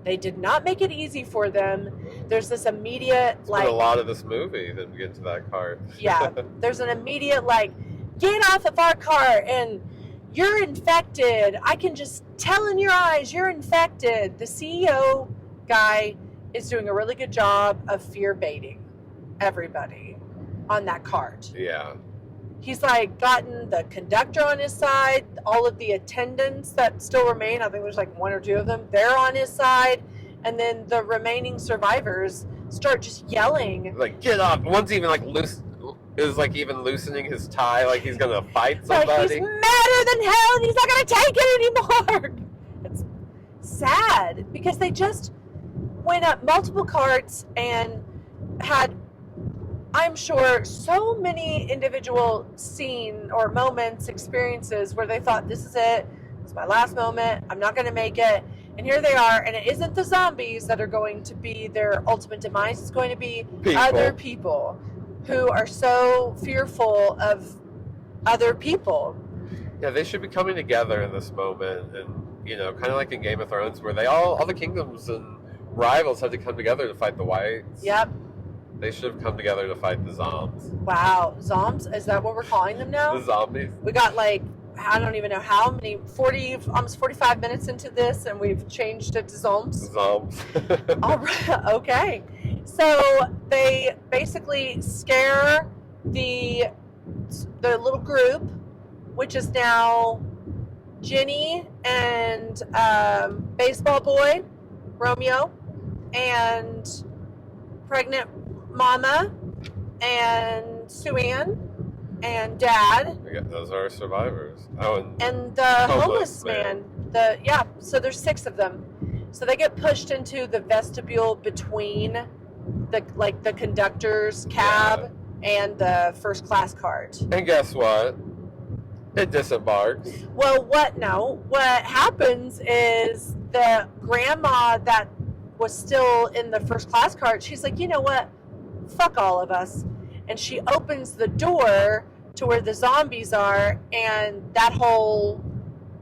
they did not make it easy for them. There's this immediate it's been a lot of this movie that we get into that cart. Yeah, there's an immediate get off of our cart, and you're infected. I can just tell in your eyes you're infected. The CEO guy is doing a really good job of fear baiting everybody on that cart. Yeah. He's gotten the conductor on his side, all of the attendants that still remain, I think there's 1 or 2 of them, they're on his side, And then the remaining survivors start just yelling. Like, get up. One's even like loose. Is like even loosening his tie, like he's gonna fight somebody. Like he's madder than hell, and he's not gonna take it anymore. It's sad because they just went up multiple carts and had, I'm sure, so many individual scene or moments, experiences where they thought, this is it. It's my last moment. I'm not gonna make it. And here they are, and it isn't the zombies that are going to be their ultimate demise. It's going to be other people who are so fearful of other people. Yeah, they should be coming together in this moment, and kind of like in Game of Thrones, where they all the kingdoms and rivals had to come together to fight the whites. Yep. They should have come together to fight the zombs. Wow, zombs? Is that what we're calling them now? The zombies. We got I don't even know how many, almost 45 minutes into this, and we've changed it to zombs. Zombs. All right, okay. So they basically scare the little group, which is now Jenny and baseball boy Romeo and pregnant mama and Sue Ann and dad. Those are our survivors. Oh, and the homeless man. So there's 6 of them. So they get pushed into the vestibule between the conductor's cab and the first class cart. And guess what? It disembarks. Well, what happens is the grandma that was still in the first class cart, she's like, you know what? Fuck all of us. And she opens the door to where the zombies are, and that whole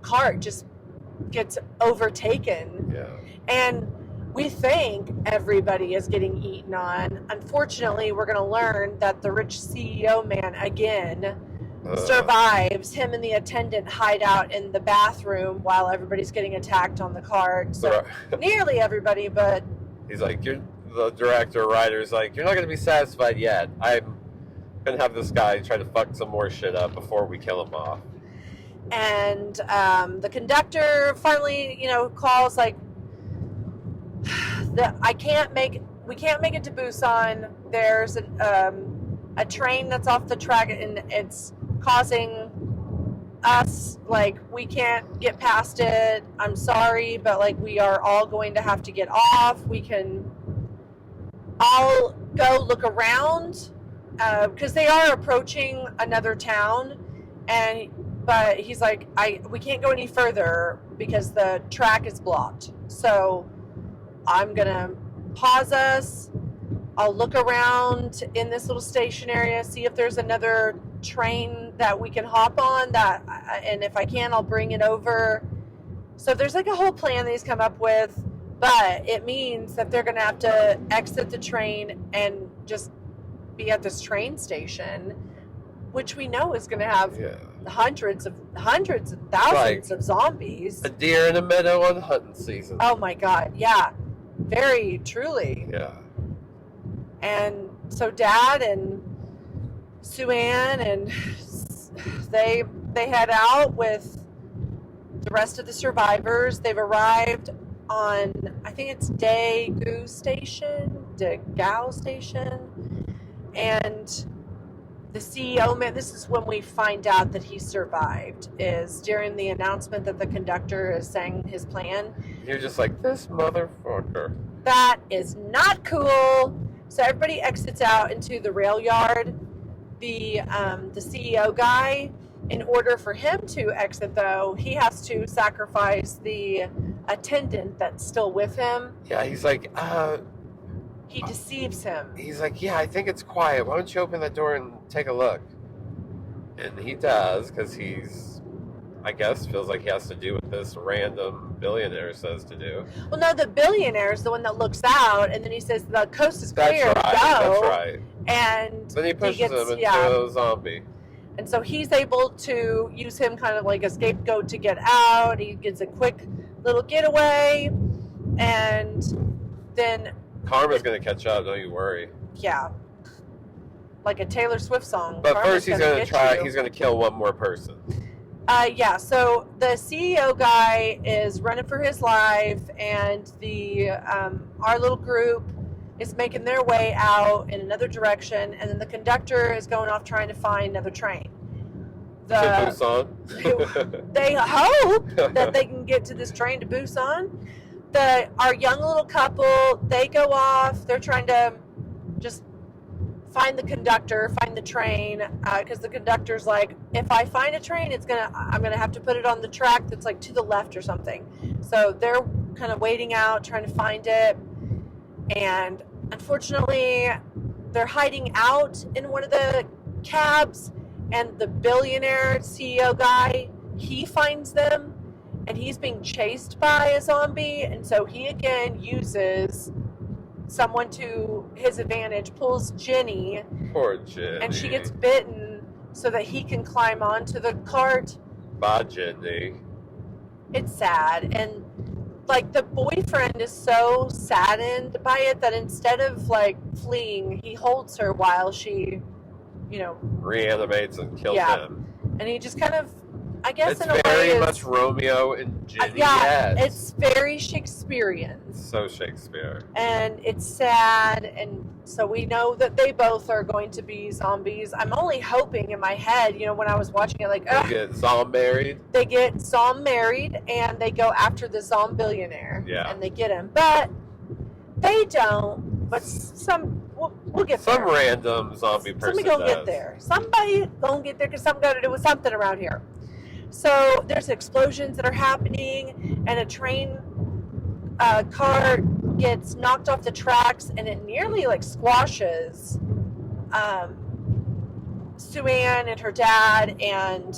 cart just gets overtaken. Yeah. And we think everybody is getting eaten on. Unfortunately, we're going to learn that the rich CEO man again survives. Him and the attendant hide out in the bathroom while everybody's getting attacked on the cart. So nearly everybody, but he's like, the director, writer's like, you're not going to be satisfied yet. I'm going to have this guy try to fuck some more shit up before we kill him off. And the conductor finally, calls like, we can't make it to Busan. There's a train that's off the track, and it's causing us, we can't get past it. I'm sorry, but we are all going to have to get off. I'll go look around because they are approaching another town, but he's like, we can't go any further because the track is blocked. So I'm gonna pause us. I'll look around in this little station area, see if there's another train that we can hop on. And if I can, I'll bring it over. So there's a whole plan that he's come up with, but it means that they're gonna have to exit the train and just be at this train station, which we know is gonna have hundreds of thousands of zombies. A deer in a meadow on hunting season. Oh my God, yeah. Very truly. Yeah. And so Dad and Sue Ann and they head out with the rest of the survivors. They've arrived on, I think it's Daegu Station, and the CEO man, this is when we find out that he survived, is during the announcement that the conductor is saying his plan. You're just like, this motherfucker. That is not cool. So everybody exits out into the rail yard. The CEO guy, in order for him to exit, though, he has to sacrifice the attendant that's still with him. Yeah, he's like, He deceives him. He's like, yeah, I think it's quiet. Why don't you open that door and take a look? And he does, because I guess, feels like he has to do what this random billionaire says to do. Well, no, the billionaire is the one that looks out, and then he says, the coast is clear, go. That's right. And then he pushes him into a zombie. And so he's able to use him kind of like a scapegoat to get out. He gets a quick little getaway, and then Karma's going to catch up, don't you worry. Yeah. Like a Taylor Swift song. But Karma's first he's going to kill one more person. Yeah, so the CEO guy is running for his life, and the our little group is making their way out in another direction, and then the conductor is going off trying to find another train. To Busan. They hope that they can get to this train to Busan. Our young little couple, they go off. They're trying to just find the conductor, find the train, because the conductor's like, if I find a train, I'm gonna have to put it on the track that's like to the left or something. So they're kind of waiting out, trying to find it, and unfortunately, they're hiding out in one of the cabs, and the billionaire CEO guy, he finds them, and he's being chased by a zombie, and so he again uses someone to his advantage, pulls Jenny. Poor Jenny. And she gets bitten so that he can climb onto the cart. Bye, Jenny. It's sad. And like the boyfriend is so saddened by it that instead of like fleeing, he holds her while she, reanimates and kills him. And he just kind of, I guess, it's in a way, very much Romeo and Juliet. Yeah, it's very Shakespearean. So Shakespeare. And it's sad, and so we know that they both are going to be zombies. I'm only hoping in my head, when I was watching it, like, They get zombie-married. They get zombie-married, and they go after the zombillionaire. Yeah. And they get him. But they don't. But we'll get there. Some random zombie person Somebody gonna get there. Somebody gonna get there because something got to do with something around here. So there's explosions that are happening, and a train car gets knocked off the tracks, and it nearly like squashes Sue-Ann and her dad and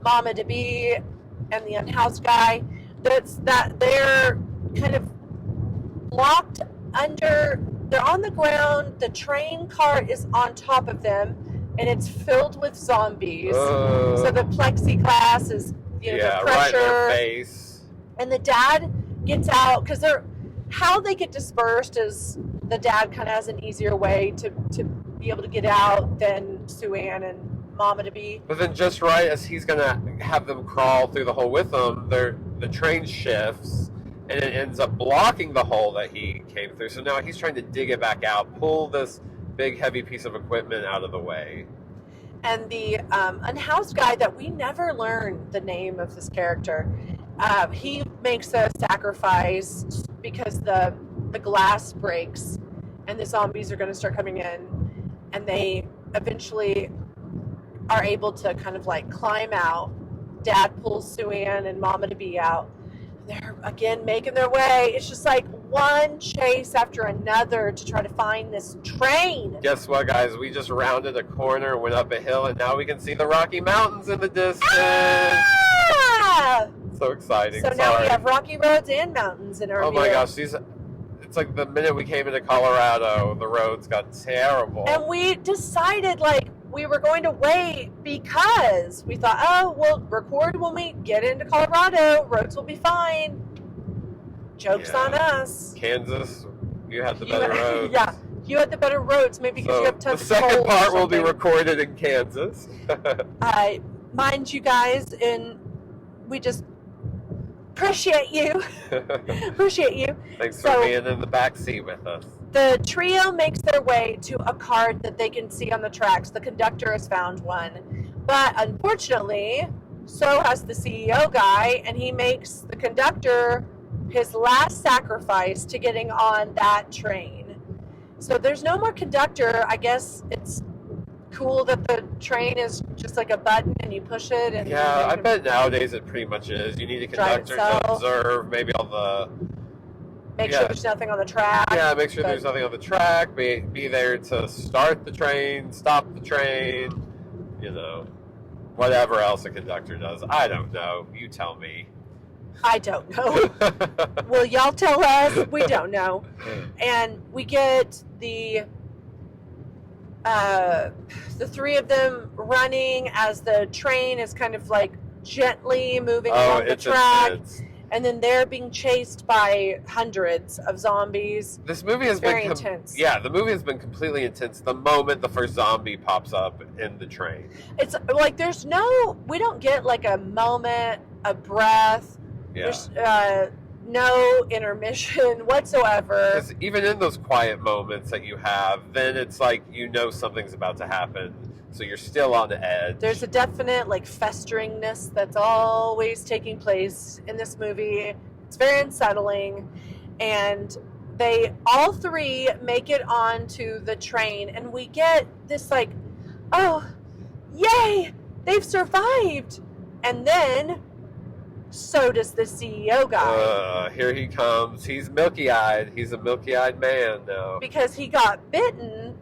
Mama to be and the unhoused guy. They're kind of locked under. They're on the ground. The train cart is on top of them, and it's filled with zombies. So the plexiglass is, the pressure. Right in their face. And the dad gets out because how they get dispersed is the dad kind of has an easier way to be able to get out than Sue-Ann and Mama to be. But then just right as he's gonna have them crawl through the hole with them, the train shifts and it ends up blocking the hole that he came through. So now he's trying to dig it back out, pull this big heavy piece of equipment out of the way. And the unhoused guy that we never learn the name of this character, he makes a sacrifice because the glass breaks and the zombies are going to start coming in, and they eventually are able to kind of like climb out. Dad pulls Sue-Ann and Mama to be out. They're again making their way. It's just like one chase after another to try to find this train. Guess what, guys? We just rounded a corner, went up a hill, and now we can see the Rocky Mountains in the distance. Ah! So exciting. So now we have rocky roads and mountains in our Oh view. my gosh, it's like the minute we came into Colorado, the roads got terrible. And we decided like we were going to wait because we thought, we'll record when we get into Colorado. Roads will be fine. Joke's on us. Kansas, you had the better roads. Yeah, you had the better roads. Maybe because you have tons the of second coal or part will be something. recorded in Kansas. Mind you guys, and we just appreciate you. Appreciate you. Thanks for being in the back seat with us. The trio makes their way to a cart that they can see on the tracks. The conductor has found one. But unfortunately, so has the CEO guy, and he makes the conductor his last sacrifice to getting on that train. So there's no more conductor. I guess it's cool that the train is just like a button and you push it. And yeah, I bet nowadays it pretty much is. You need a conductor to observe maybe all the... Make sure there's nothing on the track. Yeah, make sure there's nothing on the track. Be there to start the train, stop the train, whatever else a conductor does. I don't know. You tell me. I don't know. Well, y'all tell us. We don't know. And we get the three of them running as the train is kind of like gently moving along the track. and then they're being chased by hundreds of zombies. This movie has Very been intense. Yeah, the movie has been completely intense the moment the first zombie pops up in the train. It's like we don't get like a moment, a breath. Yeah. There's no intermission whatsoever. 'Cause even in those quiet moments that you have, then it's like something's about to happen, so you're still on the edge. There's a definite like festeringness that's always taking place in this movie. It's very unsettling, and they all three make it onto the train, and we get this like, oh, yay, they've survived, and then so does the CEO guy. Here he comes. He's milky-eyed. He's a milky-eyed man now. Because he got bitten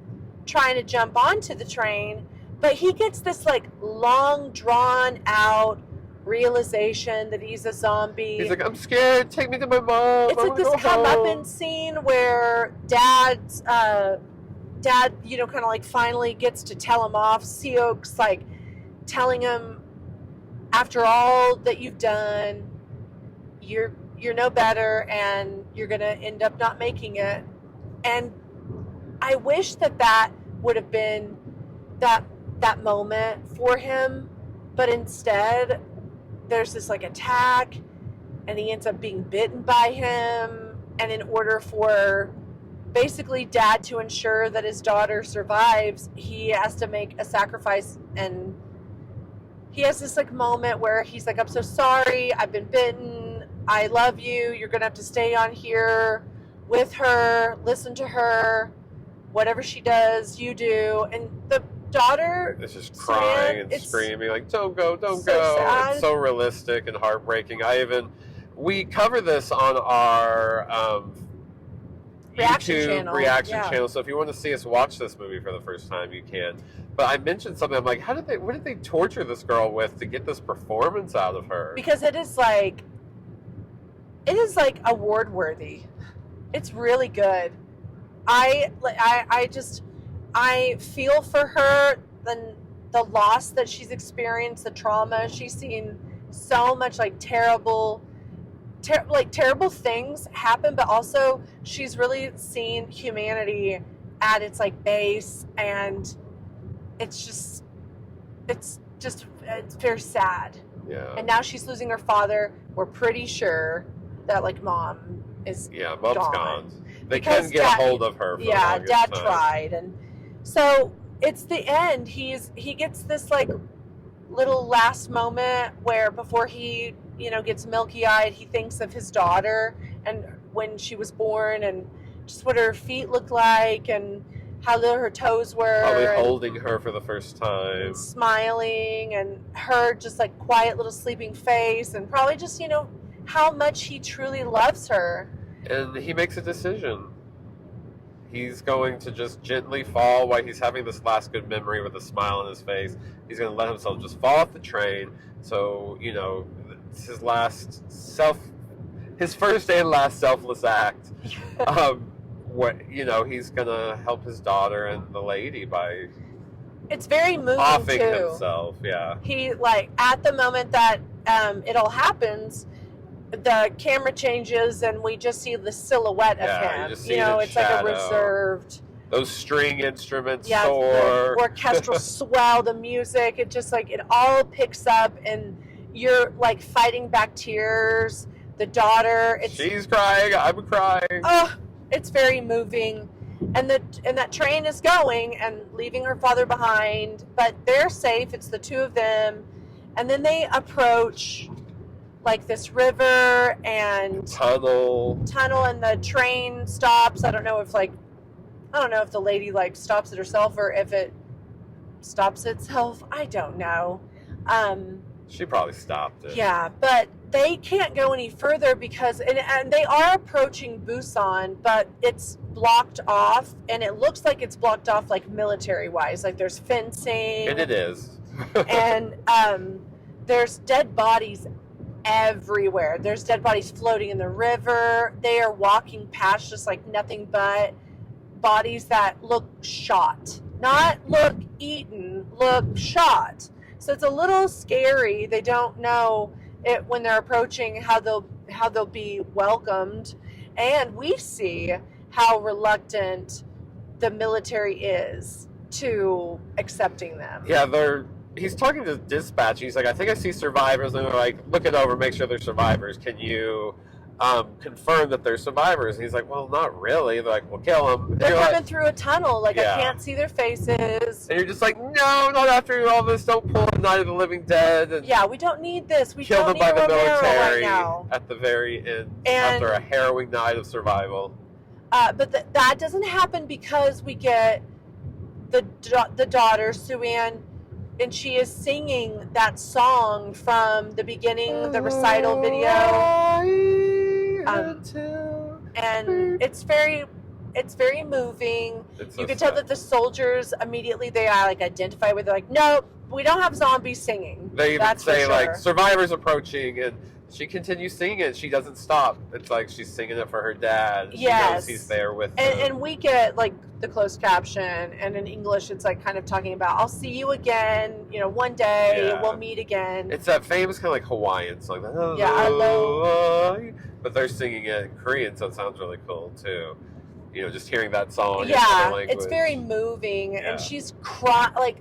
trying to jump onto the train, but he gets this like long drawn out realization that he's a zombie. He's like, I'm scared. Take me to my mom. It's like this comeuppance scene where dad, kind of like finally gets to tell him off. Seok's like telling him, after all that you've done, you're no better, and you're gonna end up not making it. And I wish that would have been that moment for him, but instead there's this like attack, and he ends up being bitten by him. And in order for basically dad to ensure that his daughter survives, he has to make a sacrifice, and he has this like moment where he's like, I'm so sorry, I've been bitten, I love you, you're gonna have to stay on here with her, listen to her, whatever she does, you do. And the daughter is just crying and screaming like, don't go, don't go. Sad. It's so realistic and heartbreaking. We cover this on our reaction YouTube channel. So if you want to see us watch this movie for the first time, you can. But I mentioned something. I'm like, what did they torture this girl with to get this performance out of her? Because it is like award worthy. It's really good. I feel for her, the loss that she's experienced, the trauma. She's seen so much like terrible things happen, but also she's really seen humanity at its like base, and it's very sad. Yeah. And now she's losing her father. We're pretty sure that like mom is mom's gone. They can get a hold of her. For dad time. tried, and so it's the end. He gets this like little last moment where before he gets milky-eyed, he thinks of his daughter and when she was born, and just what her feet looked like and how her toes were. Probably holding her for the first time. Smiling, and her just like quiet little sleeping face, and probably just, how much he truly loves her. And he makes a decision. He's going to just gently fall while he's having this last good memory with a smile on his face. He's going to let himself just fall off the train. So, it's his first and last selfless act. He's going to help his daughter and the lady by it's very moving offing too. himself. Yeah. He at the moment that it all happens, the camera changes and we just see the silhouette of him. You just see it in it's shadow. like a reserved. Those string instruments the orchestral swell, the music. It just like it all picks up, and you're like fighting back tears. The daughter, she's crying. I'm crying. Oh, it's very moving. And that train is going and leaving her father behind, but they're safe. It's the two of them, and then they approach like this river and tunnel, and the train stops. I don't know if the lady like stops it herself or if it stops itself. I don't know. She probably stopped it. Yeah, but they can't go any further because and they are approaching Busan, but it's blocked off, and it looks like it's blocked off like military wise. Like there's fencing. And it is. And there's dead bodies everywhere. There's dead bodies floating in the river. They are walking past just like nothing but bodies that look shot. Not look eaten, look shot. So it's a little scary. They don't know it when they're approaching how how they'll be welcomed, and we see how reluctant the military is to accepting them. Yeah, he's talking to dispatch. He's like, I think I see survivors. And they're like, look it over, make sure they're survivors. Can you confirm that they're survivors? And he's like, well, not really. They're like, well, kill them. They're coming through a tunnel. Like, Yeah. I can't see their faces. And you're just like, no, not after all this. Don't pull a Night of the Living Dead. And Yeah, we don't need this. We kill don't them need by the Romero military right now. at the very end And- after a harrowing night of survival. But that doesn't happen because we get the daughter, Sue Ann, and she is singing that song from the beginning, the recital video. And it's very moving. It's You so can tell sad. that the soldiers immediately they like identify with. They're like, no, we don't have zombies singing. They even That's for say like sure. survivors approaching, and she continues singing it. She doesn't stop. It's like she's singing it for her dad. She Yes. knows he's there with them. And we get like the closed caption, and in English, it's like kind of talking about, I'll see you again. You know, one day Yeah. we'll meet again. It's that famous kind of like Hawaiian song. Yeah, hello. But they're singing it in Korean, so it sounds really cool too. You know, just hearing that song. in Yeah, another language. it's very moving, Yeah. and she's crying like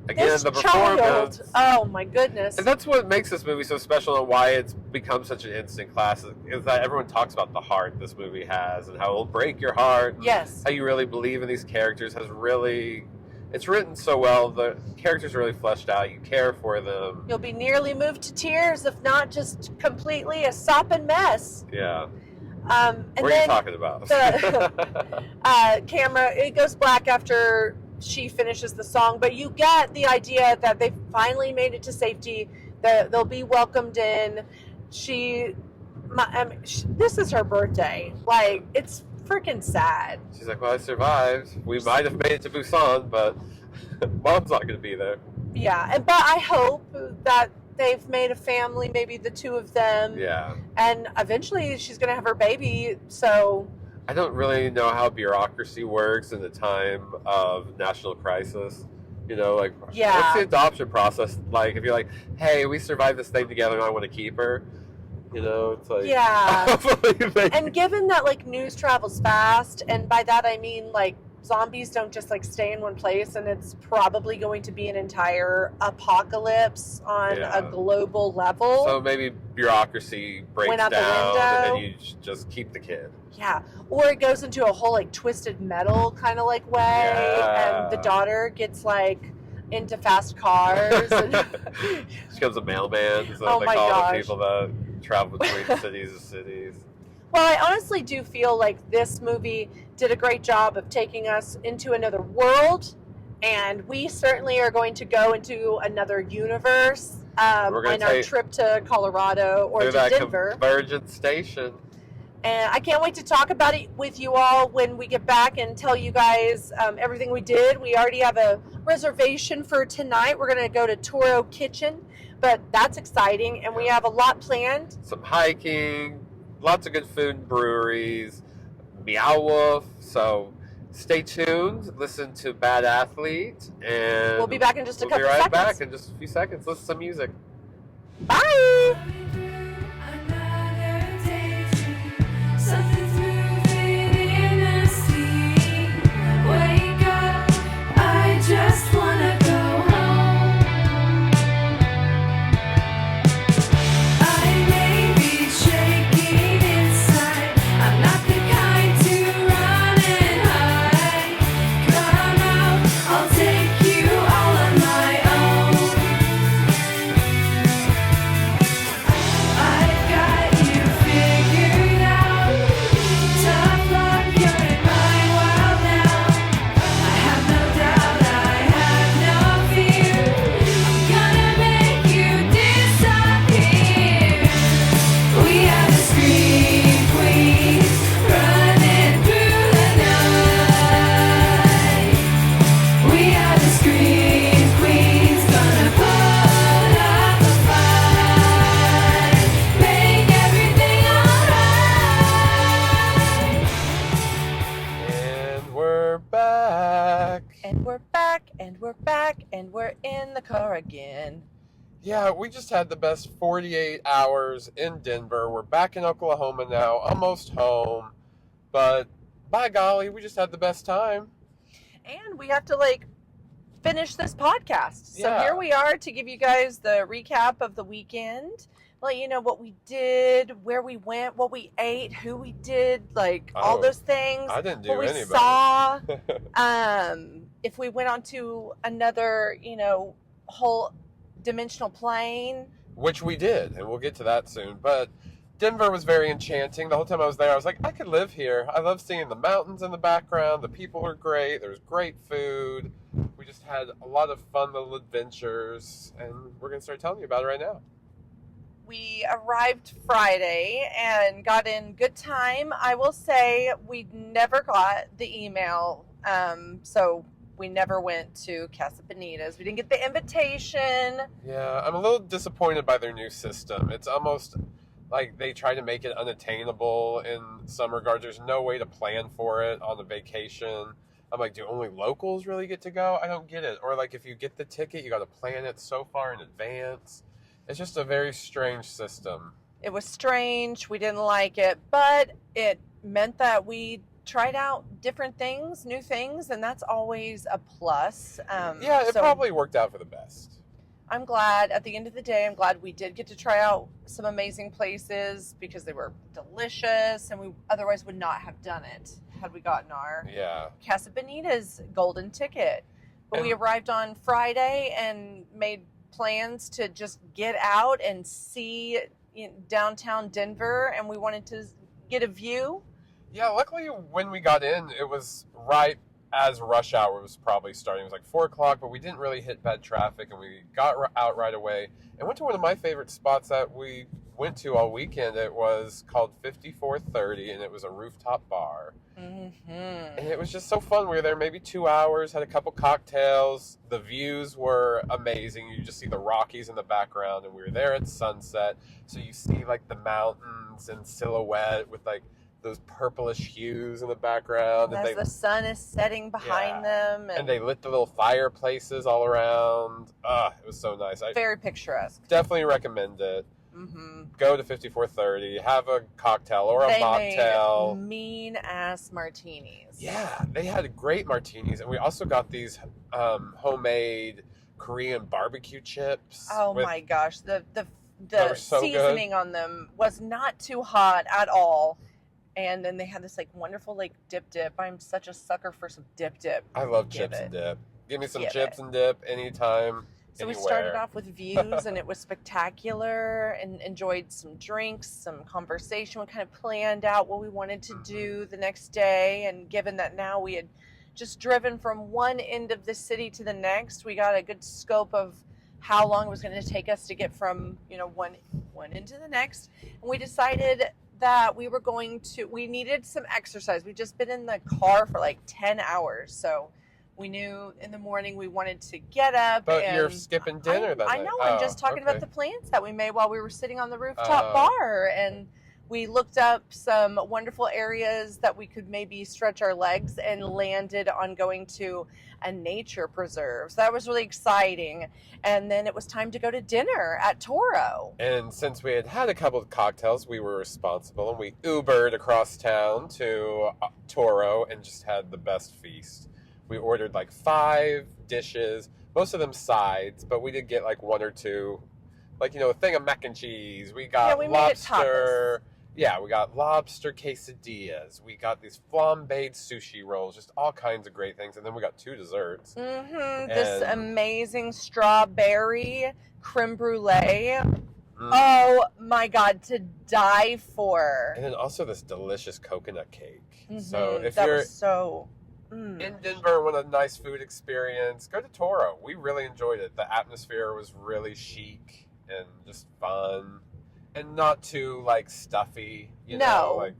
Again, this the child. performance. Oh my goodness! And that's what makes this movie so special and why it's become such an instant classic is that everyone talks about the heart this movie has and how it'll break your heart. Yes, How you really believe in these characters it's written so well. The characters are really fleshed out. You care for them. you'll be nearly moved to tears, if not just completely a sopping mess. Yeah. And What are you then talking about? the camera it goes black after she finishes the song, but you get the idea that they finally made it to safety, that they'll be welcomed in. This is her birthday. Like, it's freaking sad. She's like, well, I survived. We might have made it to Busan, but Mom's not going to be there. Yeah, but I hope that they've made a family, maybe the two of them, Yeah. and eventually she's gonna have her baby. So I don't really know how bureaucracy works in the time of national crisis. You know, like, Yeah. what's the adoption process like? If you're like, hey, we survived this thing together and I want to keep her, you know, it's like, yeah. and And given that like news travels fast, and by that I mean like zombies don't just like stay in one place, and it's probably going to be an entire apocalypse on Yeah. a global level. so maybe bureaucracy breaks Went out the down window. and you just keep the kid. Yeah, or it goes into a whole like twisted metal kind of like way, Yeah. and the daughter gets like into fast cars. And She becomes a mailman, so Oh they my call gosh. the people that travel between cities and cities. Well, I honestly do feel like this movie did a great job of taking us into another world, and we certainly are going to go into another universe We're gonna on our take- trip to Colorado or Through to that Denver. Convergence Station. And I can't wait to talk about it with you all when we get back and tell you guys everything we did. We already have a reservation for tonight. We're going to go to Toro Kitchen, but that's exciting, and we have a lot planned. Some hiking, lots of good food and breweries, Meow Wolf. So stay tuned, listen to Bad Athlete, and We'll be back in just a we'll be couple right seconds. back in just a few seconds. Listen to some music. Bye! Another daydream, something through fading the sea. Wake up, I just wanna go home. I may be shaking inside. I'm not the kind to run and hide. Come out, I'll take you all on my own. I've got you figured out. Tough luck, you're in my world now. I have no doubt, I have no fear. I'm gonna make you disappear. We are the scream queens, running through the night. We are the scream queens, gonna put up a fight, make everything alright. And we're back. And we're back, and we're back, and we're in the car again. Yeah, we just had the best 48 hours in Denver. We're back in Oklahoma now, almost home. But by golly, we just had the best time. And we have to finish this podcast. So Yeah. here we are to give you guys the recap of the weekend. Let you know what we did, where we went, what we ate, who we did, all those things. I didn't do what we any of saw. If we went on to another, whole dimensional plane. Which we did, and we'll get to that soon. But Denver was very enchanting. The whole time I was there, I was like, I could live here. I love seeing the mountains in the background. The people are great. There's great food. We just had a lot of fun little adventures, and we're going to start telling you about it right now. We arrived Friday and got in good time. I will say we never got the email, so we never went to Casa Bonitas. We didn't get the invitation. Yeah, I'm a little disappointed by their new system. It's almost like they try to make it unattainable in some regards. There's no way to plan for it on a vacation. I'm like, do only locals really get to go? I don't get it. Or if you get the ticket, you got to plan it so far in advance. It's just a very strange system. It was strange. We didn't like it, but it meant that we tried out different things, new things, and that's always a plus. It probably worked out for the best. I'm glad, at the end of the day, I'm glad we did get to try out some amazing places because they were delicious, and we otherwise would not have done it had we gotten our Casa Bonita's golden ticket. But we arrived on Friday and made plans to just get out and see downtown Denver, and we wanted to get a view. Yeah, luckily when we got in, it was right as rush hour was probably starting. It was 4 o'clock, but we didn't really hit bad traffic, and we got out right away and went to one of my favorite spots that we went to all weekend. It was called 5430, and it was a rooftop bar. Mm-hmm. And it was just so fun. We were there maybe 2 hours, had a couple cocktails. The views were amazing. You just see the Rockies in the background, and we were there at sunset. So you see the mountains in silhouette with those purplish hues in the background. As the sun is setting behind them. And they lit the little fireplaces all around. It was so nice. Very picturesque. Definitely recommend it. Mm-hmm. Go to 5430, have a cocktail or a mocktail. Made mean-ass martinis. Yeah, they had great martinis. And we also got these homemade Korean barbecue chips. Oh my gosh. The so seasoning good on them was not too hot at all. And then they had this wonderful dip. I'm such a sucker for some dip. I love chips and dip. Give me some chips and dip anytime. So anywhere. We started off with views, and it was spectacular, and enjoyed some drinks, some conversation. We kind of planned out what we wanted to do the next day, and given that now we had just driven from one end of the city to the next, we got a good scope of how long it was going to take us to get from one end to the next, and we decided that we needed some exercise. We've just been in the car for 10 hours. So we knew in the morning we wanted to get up. But you're skipping dinner that night. I know. I'm just talking about the plans that we made while we were sitting on the rooftop bar. And we looked up some wonderful areas that we could maybe stretch our legs, and landed on going to a nature preserve. So that was really exciting. And then it was time to go to dinner at Toro. And since we had a couple of cocktails, we were responsible, and we Ubered across town to Toro and just had the best feast. We ordered 5 dishes, most of them sides, but we did get 1 or 2, a thing of mac and cheese. We got lobster. Yeah, we got lobster quesadillas. We got these flambéed sushi rolls, just all kinds of great things. And then we got 2 desserts. Mm-hmm. This amazing strawberry creme brulee. Oh my God, to die for. And then also this delicious coconut cake. Mm-hmm. So if in Denver, want a nice food experience, go to Toro. We really enjoyed it. The atmosphere was really chic and just fun. And not too, stuffy, not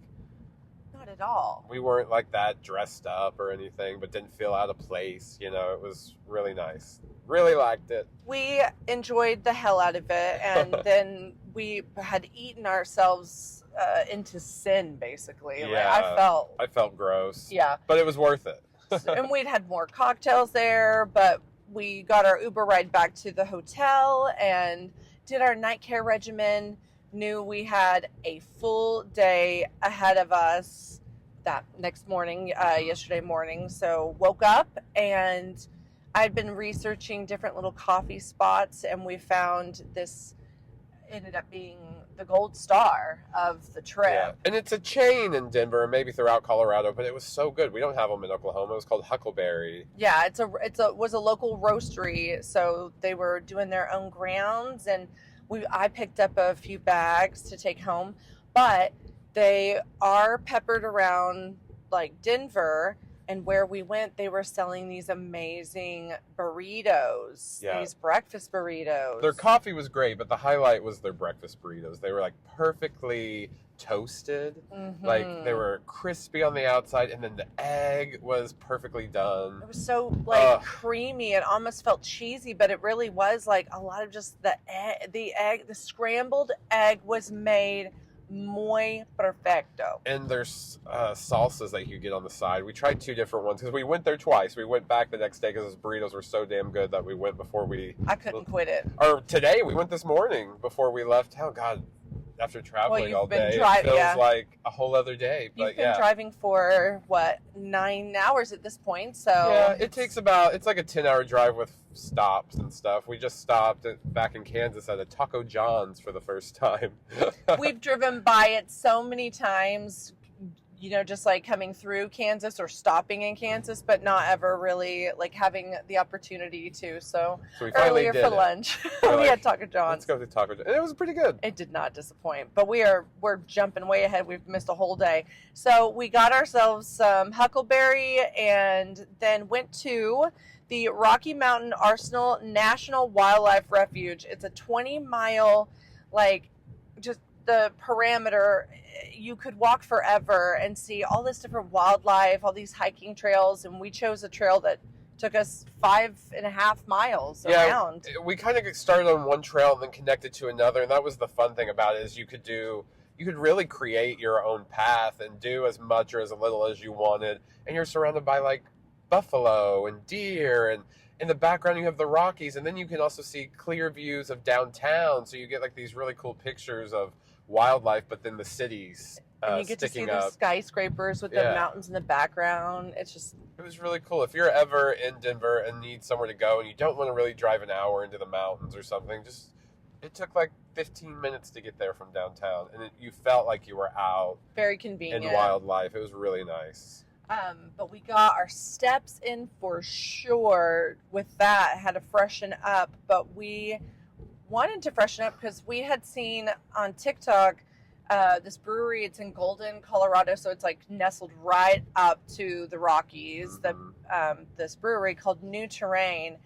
at all. We weren't, that dressed up or anything, but didn't feel out of place. It was really nice. Really liked it. We enjoyed the hell out of it, and then we had eaten ourselves into sin, basically. Yeah, I felt gross. Yeah. But it was worth it. And we'd had more cocktails there, but we got our Uber ride back to the hotel and did our night care regimen. Knew we had a full day ahead of us that next morning, yesterday morning. So woke up and I'd been researching different little coffee spots, and we found this ended up being the gold star of the trip. Yeah. And it's a chain in Denver, maybe throughout Colorado, but it was so good. We don't have them in Oklahoma. It was called Huckleberry. Yeah, was a local roastery, so they were doing their own grounds, and I picked up a few bags to take home, but they are peppered around like Denver. And where we went, they were selling these amazing burritos, these breakfast burritos. Their coffee was great, but the highlight was their breakfast burritos. They were like perfectly toasted. Mm-hmm. Like they were crispy on the outside, and then the egg was perfectly done. It was so creamy. It almost felt cheesy, but it really was like a lot of just the scrambled egg was made muy perfecto. And there's salsas that you get on the side. We tried 2 different ones because we went there twice. We went back the next day because those burritos were so damn good that we went before we... I couldn't quit it. Or today, we went this morning before we left. Oh, God. After traveling all day, it feels like a whole other day. But you've been driving for, 9 hours at this point, so... Yeah, it takes it's like a 10-hour drive with stops and stuff. We just stopped back in Kansas at a Taco John's for the first time. We've driven by it so many times, just like coming through Kansas or stopping in Kansas, but not ever really like having the opportunity to. So we finally earlier did for lunch, we had Taco John's. Let's go to Taco John's. And it was pretty good. It did not disappoint, but we're jumping way ahead. We've missed a whole day. So we got ourselves some Huckleberry and then went to the Rocky Mountain Arsenal National Wildlife Refuge. It's a 20-mile, just the perimeter. You could walk forever and see all this different wildlife, all these hiking trails, and we chose a trail that took us 5.5 miles around. We kind of started on one trail and then connected to another, and that was the fun thing about it, is you could really create your own path and do as much or as little as you wanted, and you're surrounded by like buffalo and deer, and in the background you have the Rockies, and then you can also see clear views of downtown, so you get like these really cool pictures of wildlife, but then the cities and you get to see up. The skyscrapers with the mountains in the background. It was really cool. If you're ever in Denver and need somewhere to go and you don't want to really drive an hour into the mountains or something, it took like 15 minutes to get there from downtown, and you felt like you were out. Very convenient. In wildlife. It was really nice. But we got our steps in for sure with that. Had to freshen up, but we wanted to freshen up because we had seen on TikTok this brewery. It's in Golden, Colorado, so it's like nestled right up to the Rockies. Mm-hmm. This brewery called New Terrain,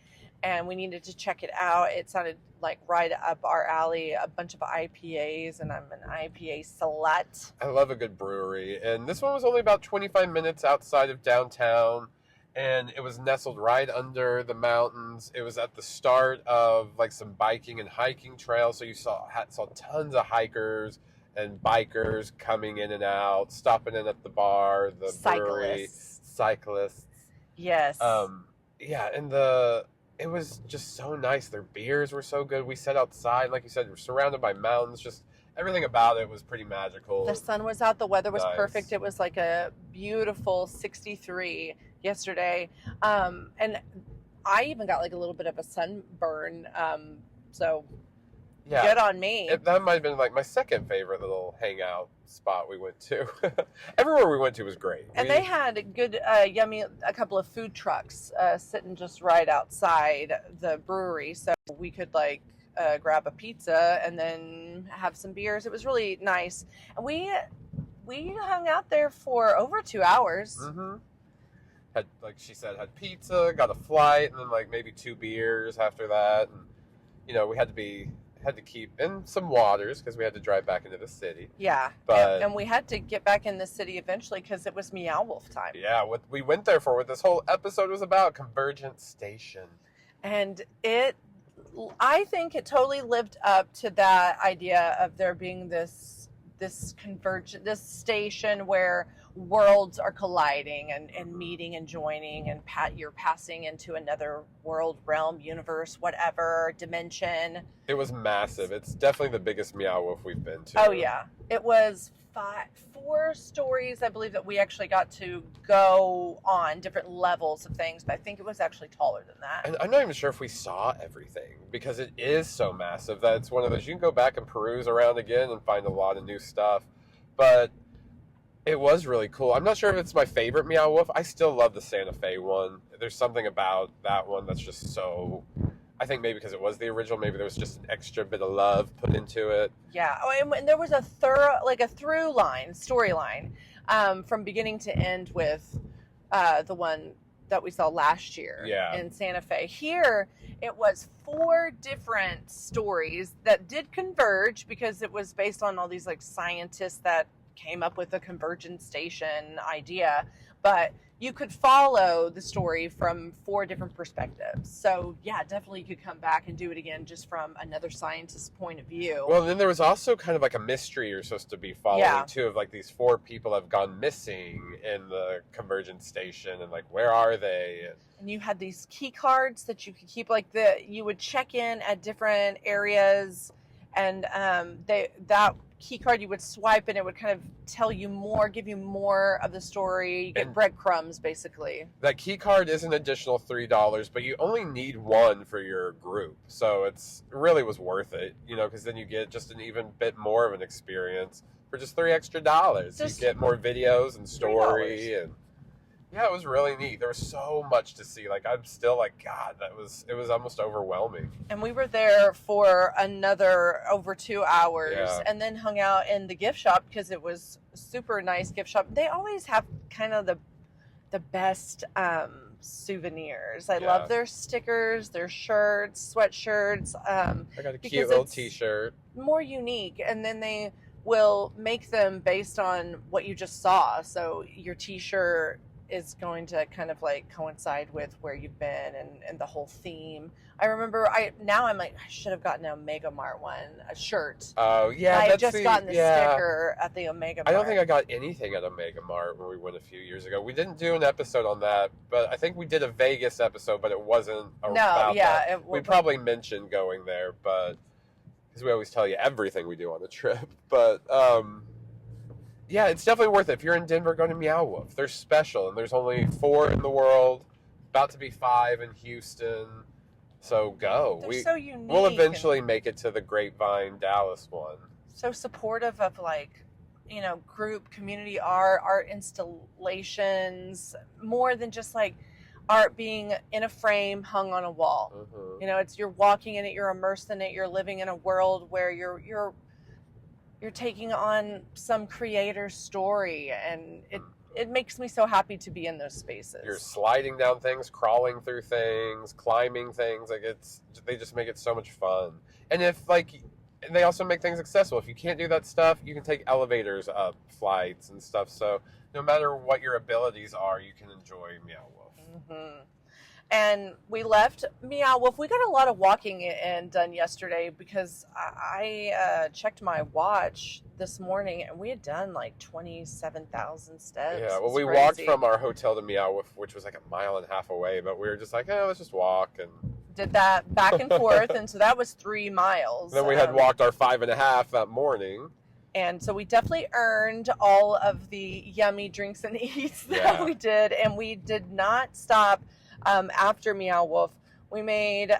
and we needed to check it out. It sounded like right up our alley, a bunch of IPAs, and I'm an IPA slut. I love a good brewery, and this one was only about 25 minutes outside of downtown, and it was nestled right under the mountains. It was at the start of like some biking and hiking trails, so you saw tons of hikers and bikers coming in and out, stopping in at the bar, the brewery, cyclists. Yes. Yeah, and it was just so nice. Their beers were so good. We sat outside, like you said, we're surrounded by mountains. Just everything about it was pretty magical. The sun was out. The weather was perfect. It was like a beautiful 63 yesterday. And I even got like a little bit of a sunburn. So good on me. That might have been like my second favorite little hangout spot we went to. Everywhere we went to was great. And they had a good, a couple of food trucks sitting just right outside the brewery. So we could grab a pizza and then have some beers. It was really nice. And we hung out there for over 2 hours. Mm-hmm. Had, like she said, had pizza, got a flight, and then like maybe 2 beers after that. And, we had to keep in some waters because we had to drive back into the city. Yeah, and we had to get back in the city eventually because it was Meow Wolf time. Yeah, what we went there for, what this whole episode was about, Convergence Station. And I think it totally lived up to that idea of there being this this station where worlds are colliding and meeting and joining, and you're passing into another world, realm, universe, whatever dimension. It was massive. It's definitely the biggest Meow Wolf we've been to. Oh yeah, it was 4 stories, I believe, that we actually got to go on different levels of things, but I think it was actually taller than that. And I'm not even sure if we saw everything, because it is so massive that it's one of those, you can go back and peruse around again and find a lot of new stuff. But it was really cool. I'm not sure if it's my favorite Meow Wolf. I still love the Santa Fe one. There's something about that one that's just so... I think maybe because it was the original, maybe there was just an extra bit of love put into it. Yeah, and there was a through line, storyline, from beginning to end with the one that we saw last year in Santa Fe. Here, it was 4 different stories that did converge because it was based on all these like scientists that came up with the convergence station idea, but you could follow the story from 4 different perspectives. So yeah, definitely you could come back and do it again just from another scientist's point of view. Well, then there was also kind of like a mystery you're supposed to be following too, of like these 4 people have gone missing in the convergence station, and like where are they? And you had these key cards that you could keep, like you would check in at different areas, and that key card you would swipe and it would kind of tell you more, give you more of the story. You get breadcrumbs basically. That key card is an additional $3, but you only need 1 for your group, so it really was worth it, because then you get just an even bit more of an experience for just $3 extra. You get more videos and story, and yeah, it was really neat. There was so much to see. Like, I'm still like, God, it was almost overwhelming. And we were there for another over 2 hours, and then hung out in the gift shop because it was a super nice gift shop. They always have kind of the best souvenirs. I love their stickers, their shirts, sweatshirts. I got a cute little t-shirt. More unique, and then they will make them based on what you just saw. So your t-shirt is going to kind of like coincide with where you've been and the whole theme. I remember I'm like, I should have gotten an Omega Mart one, a shirt. Oh yeah, I had just gotten the sticker at the Omega Mart. I don't think I got anything at Omega Mart when we went a few years ago. We didn't do an episode on that, but I think we did a Vegas episode, but it wasn't about that. We probably mentioned going there, but because we always tell you everything we do on the trip. But yeah, it's definitely worth it. If you're in Denver, go to Meow Wolf. They're special, and there's only 4 in the world, about to be 5 in Houston. So go. They're so unique. We'll eventually make it to the Grapevine Dallas one. So supportive of group, community art installations, more than just like art being in a frame hung on a wall. Mm-hmm. It's you're walking in it, you're immersed in it, you're living in a world where you're taking on some creator's story, and it makes me so happy to be in those spaces. You're sliding down things, crawling through things, climbing things. Like they just make it so much fun. And they also make things accessible. If you can't do that stuff, you can take elevators up flights and stuff. So no matter what your abilities are, you can enjoy Meow Wolf. Mm-hmm. And we left Meow Wolf. We got a lot of walking done yesterday because I checked my watch this morning and we had done like 27,000 steps. Yeah, well, we walked from our hotel to Meow Wolf, which was like 1.5 miles away, but we were just like, let's just walk. And did that back and forth, and so that was 3 miles. Then we had walked our 5.5 that morning. And so we definitely earned all of the yummy drinks and eats that we did, and we did not stop. After Meow Wolf, we made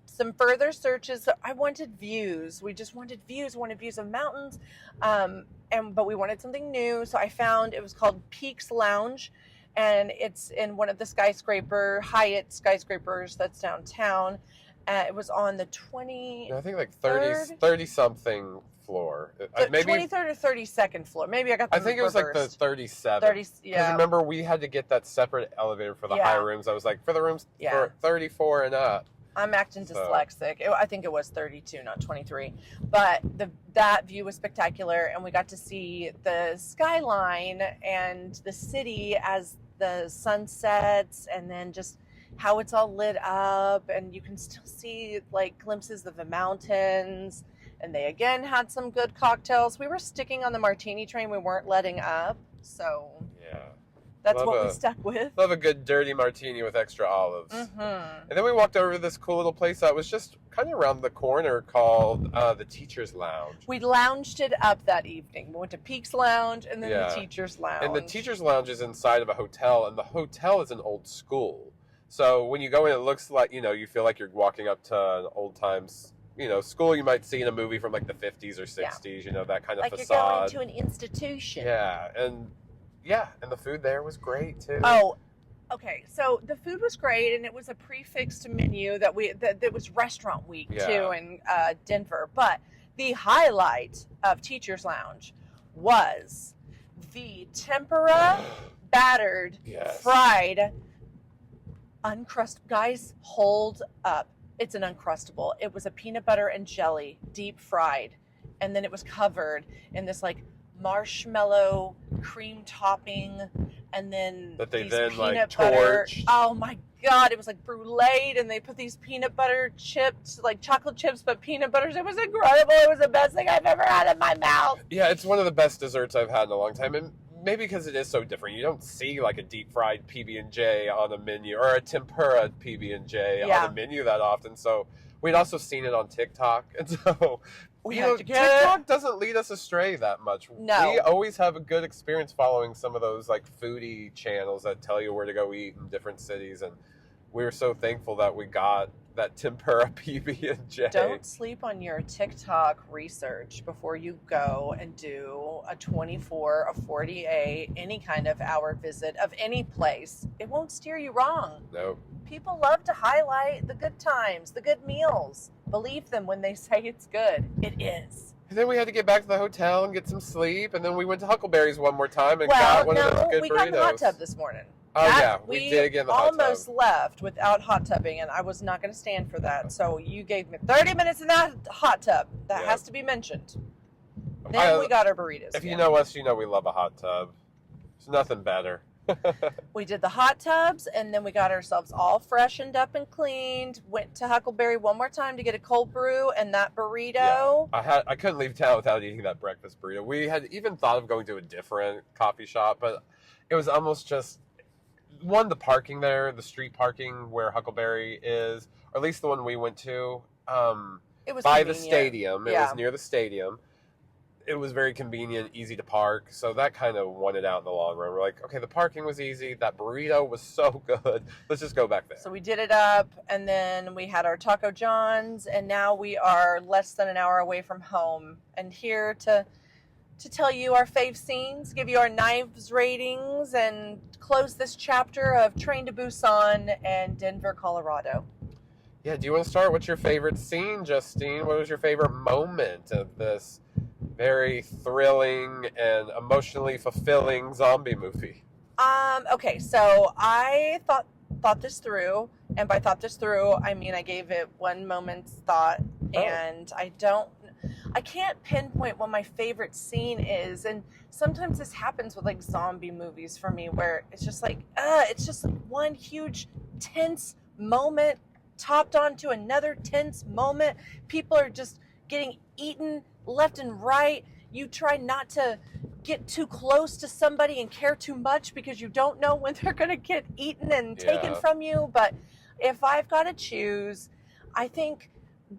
some further searches. I wanted views. We just wanted views of mountains, but we wanted something new. So I found it was called Peaks Lounge, and it's in one of the Hyatt skyscrapers that's downtown. It was on the I think like 30 something floor. Maybe 23rd or 32nd floor. Maybe I got the I think it was reversed. like the 37th. 30, yeah. Because remember, we had to get that separate elevator for the higher rooms. I was like, for the rooms for 34 and up. I'm acting dyslexic. I think it was 32, not 23. But that view was spectacular, and we got to see the skyline and the city as the sun sets, and then just how it's all lit up, and you can still see like glimpses of the mountains. And they again had some good cocktails. We were sticking on the martini train. We weren't letting up. So Yeah. that's what we stuck with. Love a good dirty martini with extra olives. Mm-hmm. And then we walked over to this cool little place that was just kind of around the corner called the Teacher's Lounge. We lounged it up that evening. We went to Peaks Lounge and then Yeah. the Teacher's Lounge. And the Teacher's Lounge is inside of a hotel, and the hotel is an old school. So when you go in, it looks like, you feel like you're walking up to an old times, school you might see in a movie from like the 50s or 60s, that kind of like facade. you're going to an institution. Yeah, and the food there was great too. Oh, okay. So the food was great, and it was a prefixed menu that was restaurant week too in Denver. But the highlight of Teacher's Lounge was the tempura battered, fried, uncrustable. Guys, hold up. It's an Uncrustable. It was a peanut butter and jelly, deep fried, and then it was covered in this like marshmallow cream topping, and then that they these then peanut like butter. torched. Oh my god, it was like bruleed, and they put these peanut butter chips, like chocolate chips, but peanut butters. It was incredible. It was the best thing I've ever had in my mouth. Yeah, it's one of the best desserts I've had in a long time, and maybe because it is so different. You don't see like a deep fried PB&J on a menu or a tempura PB&J on a menu that often. So we'd also seen it on TikTok, and so TikTok doesn't lead us astray that much. No. We always have a good experience following some of those like foodie channels that tell you where to go eat in different cities, and we were so thankful that we got that tempura PB&J. Don't sleep on your TikTok research before you go and do a 24, a 48, any kind of hour visit of any place. It won't steer you wrong. Nope. People love to highlight the good times, the good meals. Believe them when they say it's good. It is. And then we had to get back to the hotel and get some sleep, and then we went to Huckleberry's one more time and got one of those good burritos. We got in the hot tub this morning. We did get in the hot tub. We almost left without hot tubbing, and I was not going to stand for that. So you gave me 30 minutes in that hot tub. That has to be mentioned. Then we got our burritos. If you know us, you know we love a hot tub. There's nothing better. We did the hot tubs, and then we got ourselves all freshened up and cleaned. Went to Huckleberry one more time to get a cold brew and that burrito. Yeah. I couldn't leave town without eating that breakfast burrito. We had even thought of going to a different coffee shop, but it was almost just the parking there, the street parking where Huckleberry is, or at least the one we went to. It was by convenient. the stadium. It was near the stadium. It was very convenient, easy to park. So that kind of won it out in the long run. We're like, okay, the parking was easy. That burrito was so good. Let's just go back there. So we did it up, and then we had our Taco John's, and now we are less than an hour away from home. And here to tell you our fave scenes, give you our knives ratings, and close this chapter of Train to Busan and Denver, Colorado. Yeah, do you want to start? What's your favorite scene, Justine? What was your favorite moment of this very thrilling and emotionally fulfilling zombie movie? Okay, so I thought this through, and by thought this through, I mean I gave it one moment's thought, and I can't pinpoint what my favorite scene is, and sometimes this happens with like zombie movies for me, where it's just like one huge tense moment topped onto another tense moment. People are just getting eaten left and right. You try not to get too close to somebody and care too much because you don't know when they're going to get eaten and taken from you. But if I've got to choose, I think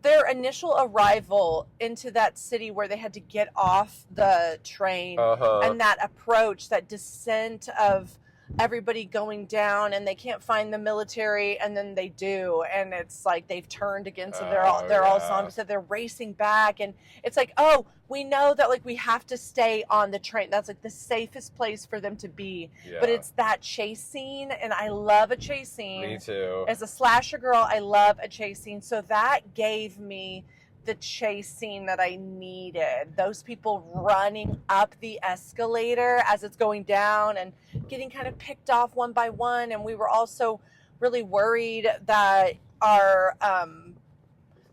their initial arrival into that city where they had to get off the train and that approach, that descent of everybody going down, and they can't find the military, and then they do, and it's like they've turned against them. They're all zombies, so they're racing back, and it's like, oh, we know that like we have to stay on the train. That's like the safest place for them to be. But it's that chase scene, and I love a chase scene. Me too. As a slasher girl, I love a chase scene, so that gave me the chase scene that I needed. Those people running up the escalator as it's going down and getting kind of picked off one by one. And we were also really worried that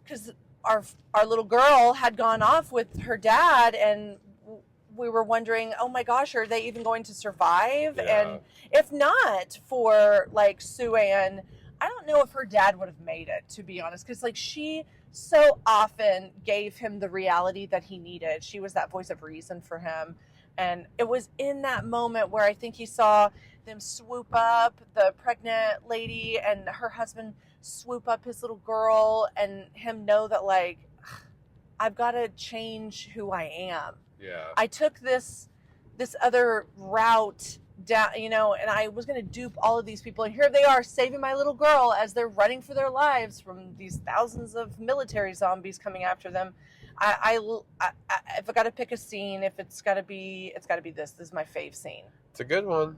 because our little girl had gone off with her dad, and we were wondering, oh my gosh, are they even going to survive? And if not for like Sue Ann, I don't know if her dad would have made it, to be honest, because like she so often gave him the reality that he needed. She was that voice of reason for him. And it was in that moment where I think he saw them swoop up the pregnant lady and her husband swoop up his little girl, and him know that, like, I've got to change who I am. Yeah. I took this other route down, you know, and I was going to dupe all of these people, and here they are saving my little girl as they're running for their lives from these thousands of military zombies coming after them. If I got to pick a scene, if it's got to be this. This is my fave scene. It's a good one.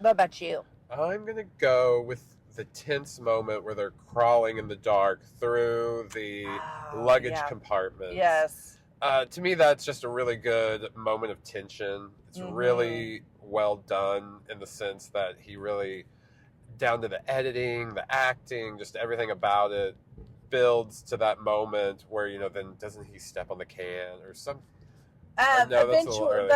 What about you? I'm going to go with the tense moment where they're crawling in the dark through the luggage compartment. Yes. To me, that's just a really good moment of tension. It's really well done in the sense that he really, down to the editing, the acting, just everything about it, builds to that moment where, you know, then doesn't he step on the can or something? No, eventually,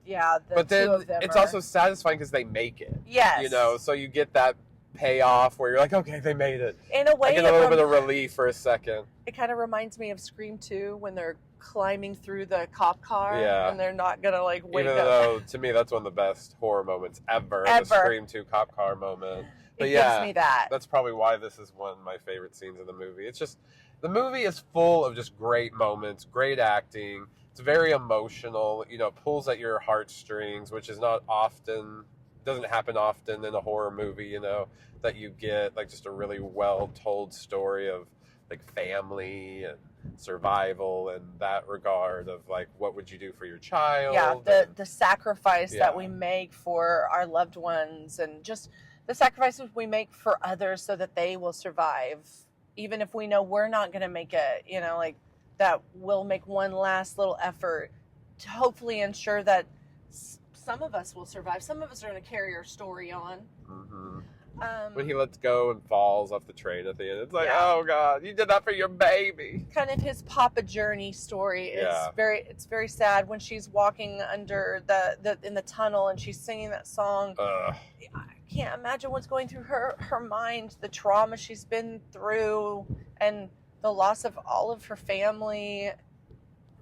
yeah. But then it's also satisfying because they make it. Yes. You know, so you get that payoff where you're like, okay, they made it. In a way, I get a little bit of relief for a second. It kind of reminds me of Scream 2 when they're climbing through the cop car and they're not gonna like wake up. Even though to me that's one of the best horror moments ever. The Scream 2 cop car moment. But it gives me that. That's probably why this is one of my favorite scenes in the movie. It's just, the movie is full of just great moments, great acting. It's very emotional. You know, it pulls at your heartstrings, which is not often, doesn't happen often in a horror movie, you know, that you get like just a really well told story of like family and survival and that regard of like, what would you do for your child? Yeah, the sacrifice that we make for our loved ones, and just the sacrifices we make for others so that they will survive. Even if we know we're not going to make it, you know, like that we'll make one last little effort to hopefully ensure that some of us will survive. Some of us are going to carry our story on. Mm-hmm. When he lets go and falls off the train at the end, it's like, oh God, you did that for your baby. Kind of his Papa Journey story is it's very sad when she's walking under in the tunnel and she's singing that song. I can't imagine what's going through her mind, the trauma she's been through, and the loss of all of her family.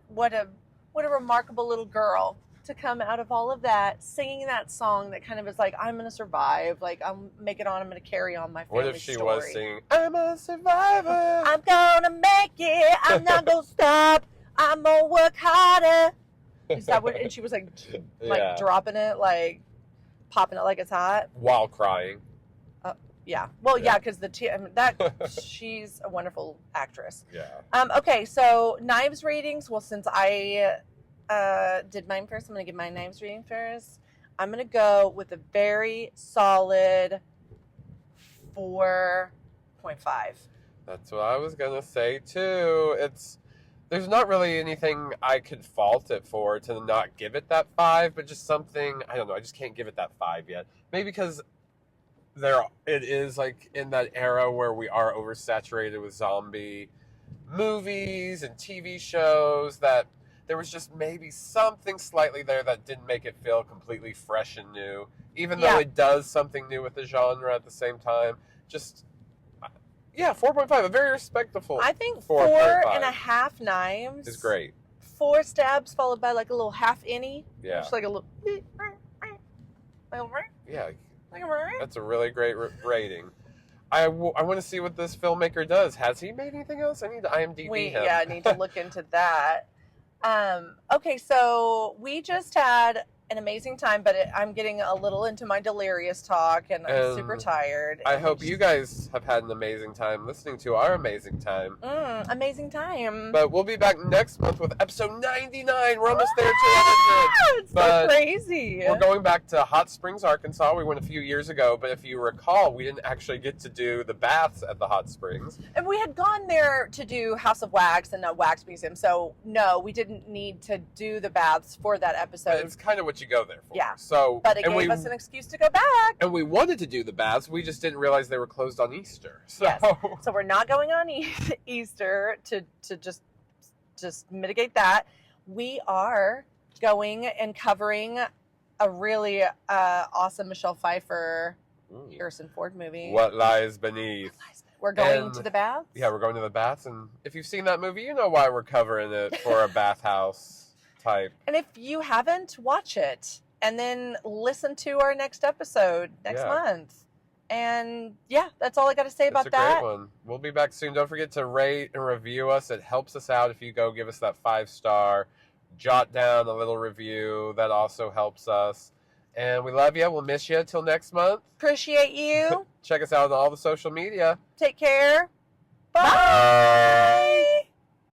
What a remarkable little girl to come out of all of that, singing that song that kind of is like, I'm going to survive, like, I'm make it on, I'm going to carry on my family story. What if she was singing, I'm a survivor, I'm going to make it, I'm not going to stop, I'm going to work harder. Is that what, and she was like dropping it, like, popping it like it's hot. While crying. Yeah. Well, because she's a wonderful actress. Yeah. Okay, so Knives ratings. Well, since I did mine first, I'm going to give my Knives rating first. I'm going to go with a very solid 4.5. That's what I was going to say, too. There's not really anything I could fault it for to not give it that 5, but just something, I don't know, I just can't give it that 5 yet. Maybe because it is like in that era where we are oversaturated with zombie movies and TV shows, that there was just maybe something slightly there that didn't make it feel completely fresh and new, even though it does something new with the genre at the same time. Just 4.5, a very respectable. I think 4.5 knives is great. 4 stabs followed by like a little half innie. Yeah. Just like a little. Yeah. That's a really great rating. I want to see what this filmmaker does. Has he made anything else? I need to IMDb him. Yeah, I need to look into that. Okay, so we just had an amazing time, but I'm getting a little into my delirious talk, and I'm super tired. I hope you guys have had an amazing time listening to our amazing time. Amazing time. But we'll be back next month with episode 99. We're almost there to 100. It's so crazy. We're going back to Hot Springs, Arkansas. We went a few years ago, but if you recall, we didn't actually get to do the baths at the Hot Springs. And we had gone there to do House of Wax and a wax museum, so no, we didn't need to do the baths for that episode. But it's kind of what you go there for. Yeah. So, but it gave us an excuse to go back. And we wanted to do the baths. We just didn't realize they were closed on Easter. So. Yes. So we're not going on Easter to just mitigate that. We are going and covering a really awesome Michelle Pfeiffer, Harrison Ford movie. What Lies Beneath. We're going And- to the baths? Yeah, we're going to the baths, and if you've seen that movie, you know why we're covering it for a bathhouse type. And if you haven't, watch it. And then listen to our next episode next month. And yeah, that's all I got to say about It's a that. great one. We'll be back soon. Don't forget to rate and review us. It helps us out if you go give us that 5-star. Jot down a little review. That also helps us. And we love you. We'll miss you till next month. Appreciate you. Check us out on all the social media. Take care. Bye.